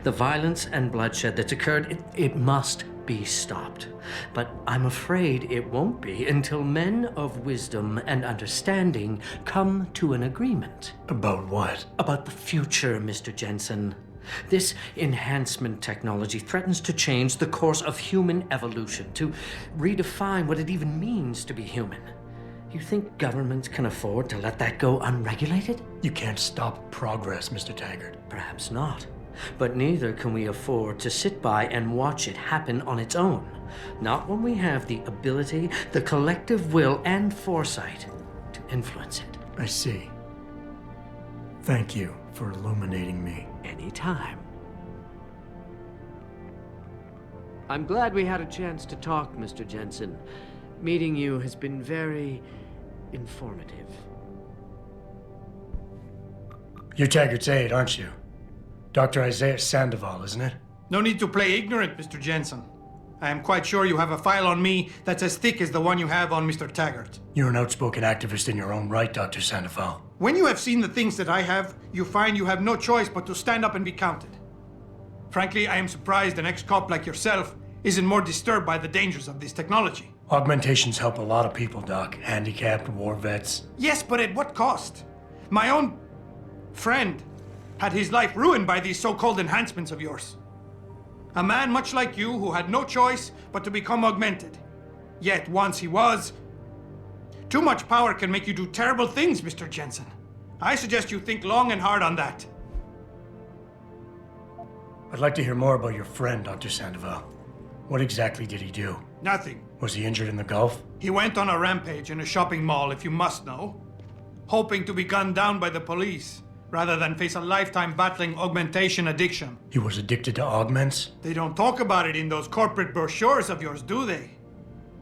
M: The violence and bloodshed that's occurred, it must be stopped. But I'm afraid it won't be until men of wisdom and understanding come to an agreement.
E: About what?
M: About the future, Mr. Jensen. This enhancement technology threatens to change the course of human evolution, to redefine what it even means to be human. You think governments can afford to let that go unregulated?
E: You can't stop progress, Mr. Taggart.
M: Perhaps not. But neither can we afford to sit by and watch it happen on its own. Not when we have the ability, the collective will, and foresight to influence it.
E: I see. Thank you for illuminating me.
M: Anytime. I'm glad we had a chance to talk, Mr. Jensen. Meeting you has been very informative.
E: You're Taggart's aide, aren't you? Dr. Isaiah Sandoval, isn't it?
X: No need to play ignorant, Mr. Jensen. I am quite sure you have a file on me that's as thick as the one you have on Mr. Taggart.
E: You're an outspoken activist in your own right, Dr. Sandoval.
X: When you have seen the things that I have, you find you have no choice but to stand up and be counted. Frankly, I am surprised an ex-cop like yourself isn't more disturbed by the dangers of this technology.
E: Augmentations help a lot of people, Doc. Handicapped, war vets.
X: Yes, but at what cost? My own friend had his life ruined by these so-called enhancements of yours. A man much like you who had no choice but to become augmented. Yet once he was, too much power can make you do terrible things, Mr. Jensen. I suggest you think long and hard on that.
E: I'd like to hear more about your friend, Dr. Sandoval. What exactly did he do?
X: Nothing.
E: Was he injured in the Gulf?
X: He went on a rampage in a shopping mall, if you must know, hoping to be gunned down by the police, rather than face a lifetime battling augmentation addiction.
E: He was addicted to augments?
X: They don't talk about it in those corporate brochures of yours, do they?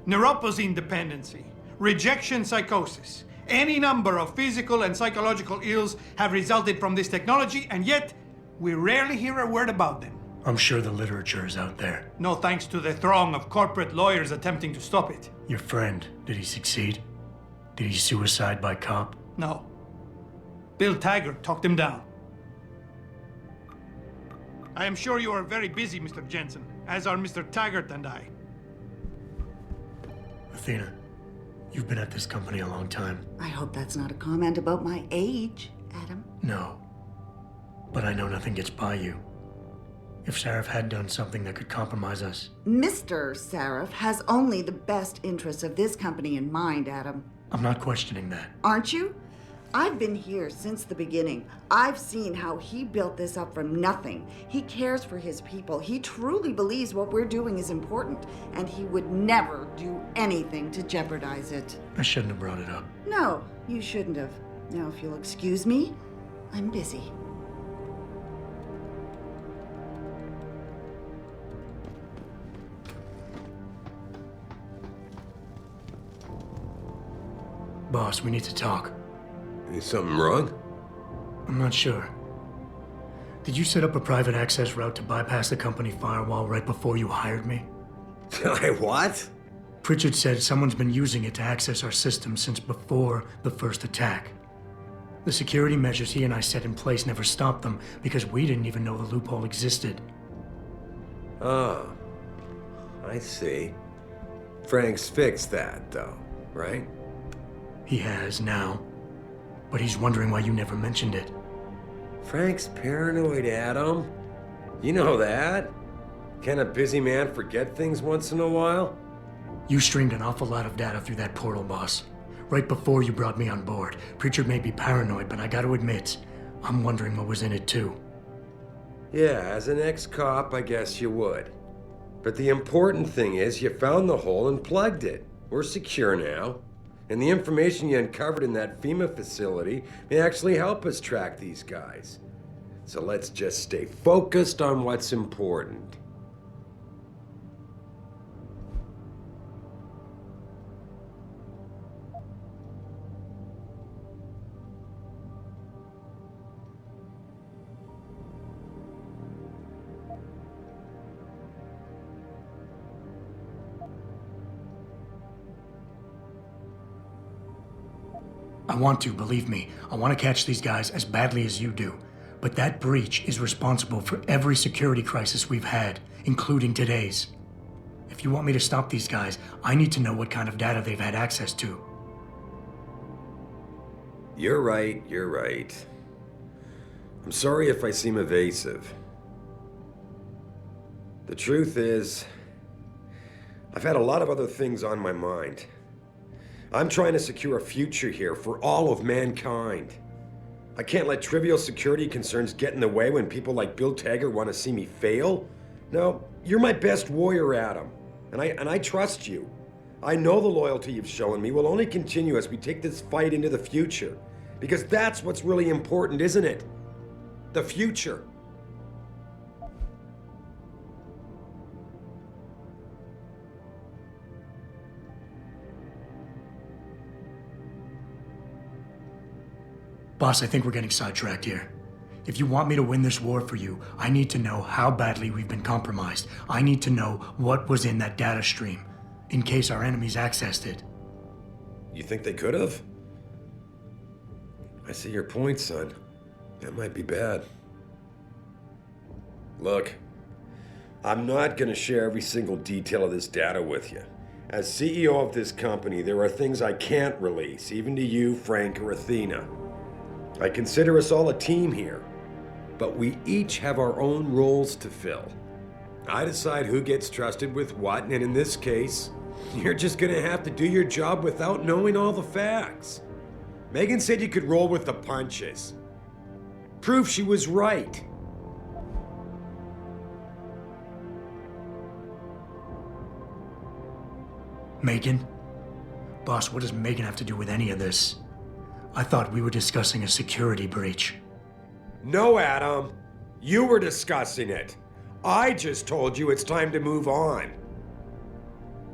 X: Neuroposine dependency, rejection psychosis, any number of physical and psychological ills have resulted from this technology, and yet we rarely hear a word about them.
E: I'm sure the literature is out there.
X: No thanks to the throng of corporate lawyers attempting to stop it.
E: Your friend, did he succeed? Did he suicide by cop?
X: No. Bill Taggart talked him down. I am sure you are very busy, Mr. Jensen, as are Mr. Taggart and I.
E: Athena, you've been at this company a long time.
D: I hope that's not a comment about my age, Adam.
E: No. But I know nothing gets by you. If Sarif had done something that could compromise us.
D: Mr. Sarif has only the best interests of this company in mind, Adam.
E: I'm not questioning that.
D: Aren't you? I've been here since the beginning. I've seen how he built this up from nothing. He cares for his people. He truly believes what we're doing is important, and he would never do anything to jeopardize it.
E: I shouldn't have brought it up.
D: No, you shouldn't have. Now, if you'll excuse me, I'm busy.
E: Boss, we need to talk.
F: Is something wrong?
E: I'm not sure. Did you set up a private access route to bypass the company firewall right before you hired me?
F: What?
E: Pritchard said someone's been using it to access our system since before the first attack. The security measures he and I set in place never stopped them because we didn't even know the loophole existed.
F: Oh, I see. Frank's fixed that, though, right?
E: He has now. But he's wondering why you never mentioned it.
F: Frank's paranoid, Adam. You know that. Can a busy man forget things once in a while?
E: You streamed an awful lot of data through that portal, boss. Right before you brought me on board. Preacher may be paranoid, but I gotta admit, I'm wondering what was in it too.
F: Yeah, as an ex-cop, I guess you would. But the important thing is you found the hole and plugged it. We're secure now. And the information you uncovered in that FEMA facility may actually help us track these guys. So let's just stay focused on what's important.
E: I want to, believe me. I want to catch these guys as badly as you do. But that breach is responsible for every security crisis we've had, including today's. If you want me to stop these guys, I need to know what kind of data they've had access to.
F: You're right, you're right. I'm sorry if I seem evasive. The truth is, I've had a lot of other things on my mind. I'm trying to secure a future here for all of mankind. I can't let trivial security concerns get in the way when people like Bill Taggart want to see me fail. No, you're my best warrior, Adam, and I trust you. I know the loyalty you've shown me will only continue as we take this fight into the future, because that's what's really important, isn't it? The future.
E: Boss, I think we're getting sidetracked here. If you want me to win this war for you, I need to know how badly we've been compromised. I need to know what was in that data stream, in case our enemies accessed it.
F: You think they could have? I see your point, son. That might be bad. Look, I'm not gonna share every single detail of this data with you. As CEO of this company, there are things I can't release, even to you, Frank, or Athena. I consider us all a team here, but we each have our own roles to fill. I decide who gets trusted with what, and in this case, you're just gonna have to do your job without knowing all the facts. Megan said you could roll with the punches. Proof she was right.
E: Megan? Boss, what does Megan have to do with any of this? I thought we were discussing a security breach.
F: No, Adam. You were discussing it. I just told you it's time to move on.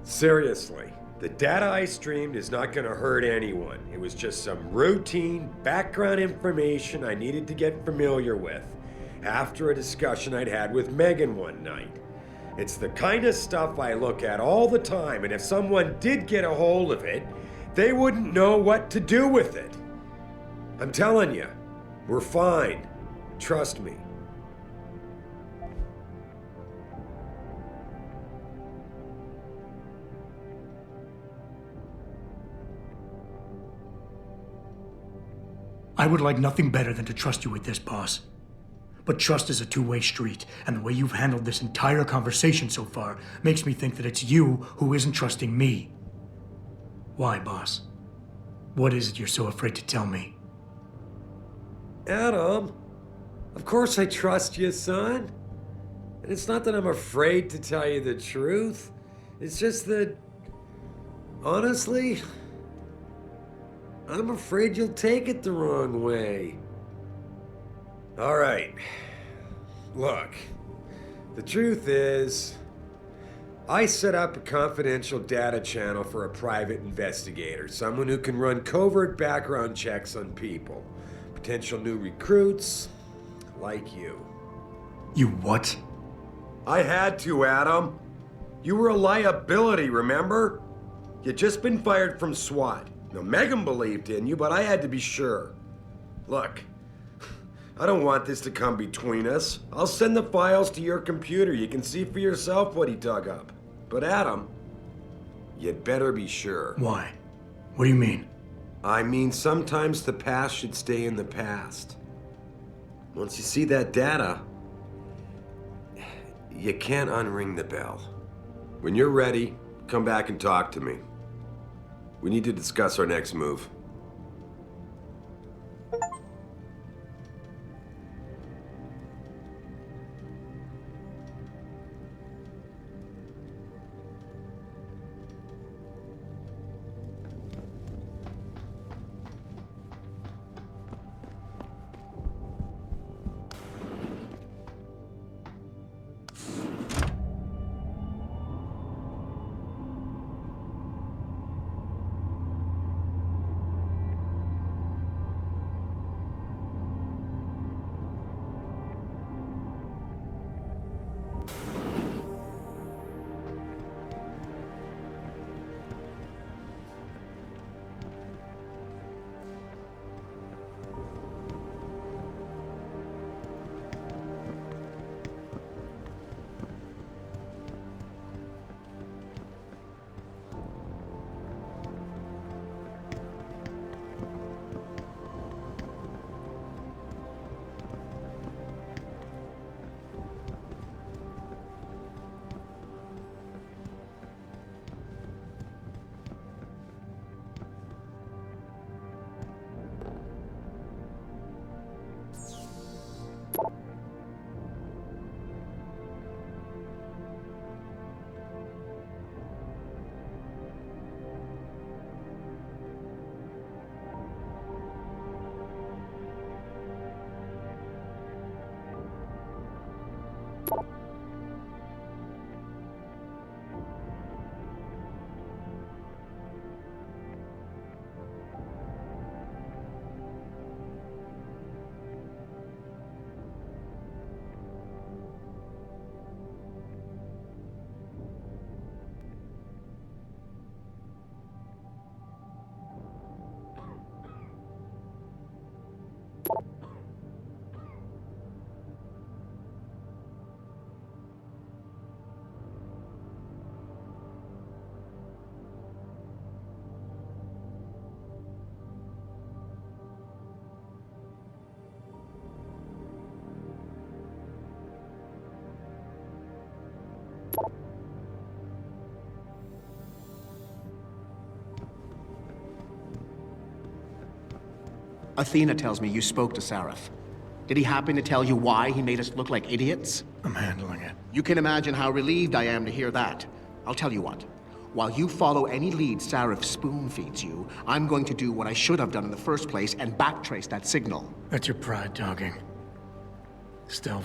F: Seriously, the data I streamed is not going to hurt anyone. It was just some routine background information I needed to get familiar with after a discussion I'd had with Megan one night. It's the kind of stuff I look at all the time, and if someone did get a hold of it, they wouldn't know what to do with it. I'm telling you, we're fine. Trust me.
E: I would like nothing better than to trust you with this, boss. But trust is a two-way street, and the way you've handled this entire conversation so far makes me think that it's you who isn't trusting me. Why, boss? What is it you're so afraid to tell me?
F: Adam, of course I trust you, son. And it's not that I'm afraid to tell you the truth. It's just that, honestly, I'm afraid you'll take it the wrong way. All right. Look, the truth is, I set up a confidential data channel for a private investigator, someone who can run covert background checks on people. Potential new recruits, like you.
E: You what?
F: I had to, Adam. You were a liability, remember? You'd just been fired from SWAT. Now, Megan believed in you, but I had to be sure. Look, I don't want this to come between us. I'll send the files to your computer. You can see for yourself what he dug up. But Adam, you'd better be sure.
E: Why? What do you mean?
F: I mean, sometimes the past should stay in the past. Once you see that data, you can't unring the bell. When you're ready, come back and talk to me. We need to discuss our next move.
L: Athena tells me you spoke to Sarif. Did he happen to tell you why he made us look like idiots?
E: I'm handling it.
L: You can imagine how relieved I am to hear that. I'll tell you what. While you follow any lead Sarif spoon-feeds you, I'm going to do what I should have done in the first place and backtrace that signal.
E: That's your pride talking. Still,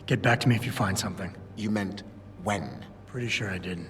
E: get back to me if you find something.
L: You meant when?
E: Pretty sure I didn't.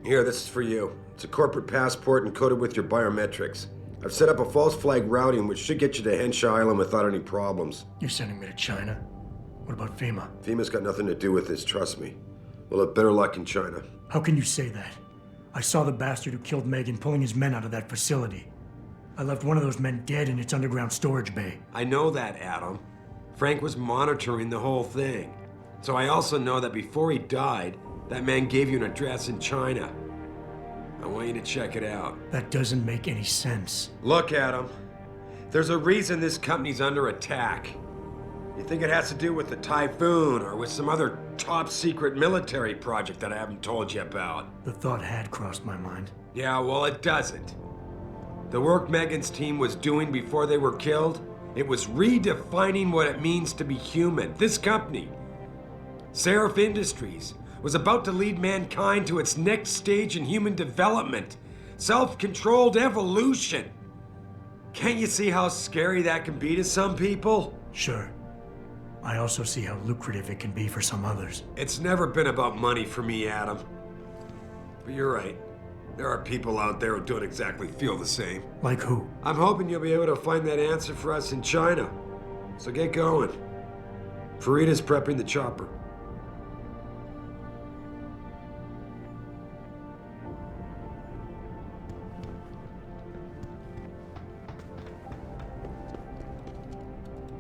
F: Here, this is for you. It's a corporate passport encoded with your biometrics. I've set up a false flag routing which should get you to Henshaw Island without any problems.
E: You're sending me to China? What about FEMA?
F: FEMA's got nothing to do with this, trust me. We'll have better luck in China.
E: How can you say that? I saw the bastard who killed Megan pulling his men out of that facility. I left one of those men dead in its underground storage bay.
F: I know that, Adam. Frank was monitoring the whole thing. So I also know that before he died, that man gave you an address in China. I want you to check it out.
E: That doesn't make any sense.
F: Look, Adam. There's a reason this company's under attack. You think it has to do with the Typhoon or with some other top-secret military project that I haven't told you about?
E: The thought had crossed my mind.
F: Yeah, well, it doesn't. The work Megan's team was doing before they were killed, it was redefining what it means to be human. This company, Sarif Industries, was about to lead mankind to its next stage in human development. Self-controlled evolution. Can't you see how scary that can be to some people?
E: Sure. I also see how lucrative it can be for some others.
F: It's never been about money for me, Adam. But you're right. There are people out there who don't exactly feel the same.
E: Like who?
F: I'm hoping you'll be able to find that answer for us in China. So get going. Farida's prepping the chopper.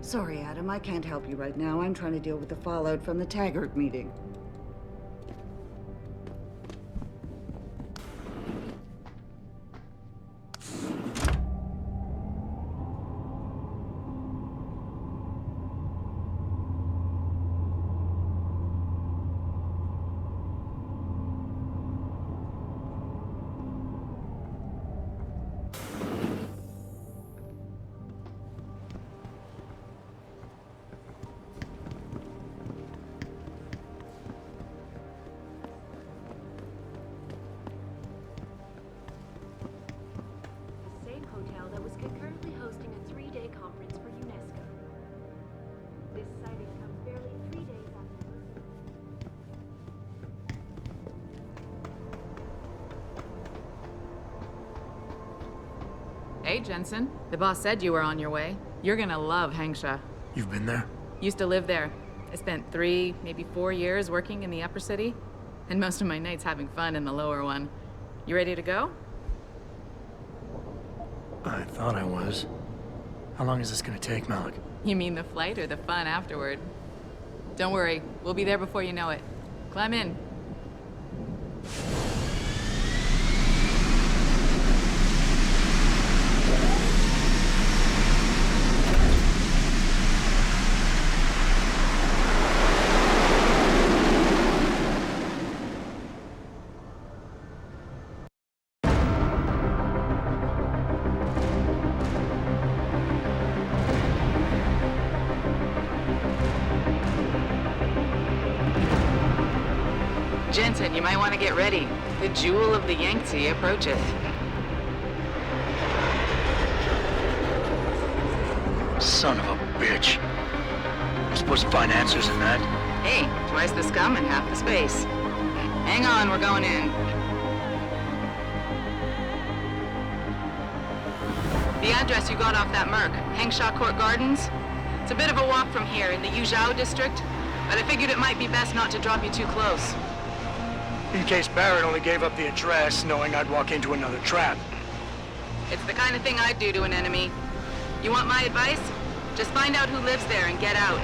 D: Sorry, Adam, I can't help you right now. I'm trying to deal with the fallout from the Taggart meeting.
J: Hey, Jensen. The boss said you were on your way. You're gonna love Hangsha.
E: You've been there?
J: Used to live there. I spent 3, maybe 4 years working in the upper city, and most of my nights having fun in the lower one. You ready to go?
E: I thought I was. How long is this gonna take, Malik?
J: You mean the flight or the fun afterward? Don't worry, we'll be there before you know it. Climb in. Jensen, you might want to get ready. The jewel of the Yangtze approaches.
E: Son of a bitch. I'm supposed to find answers in that.
J: Hey, twice the scum and half the space. Hang on, we're going in. The address you got off that Merc, Hangsha Court Gardens. It's a bit of a walk from here in the Yuzhou district, but I figured it might be best not to drop you too close.
E: In case Barrett only gave up the address, knowing I'd walk into another trap.
J: It's the kind of thing I'd do to an enemy. You want my advice? Just find out who lives there and get out.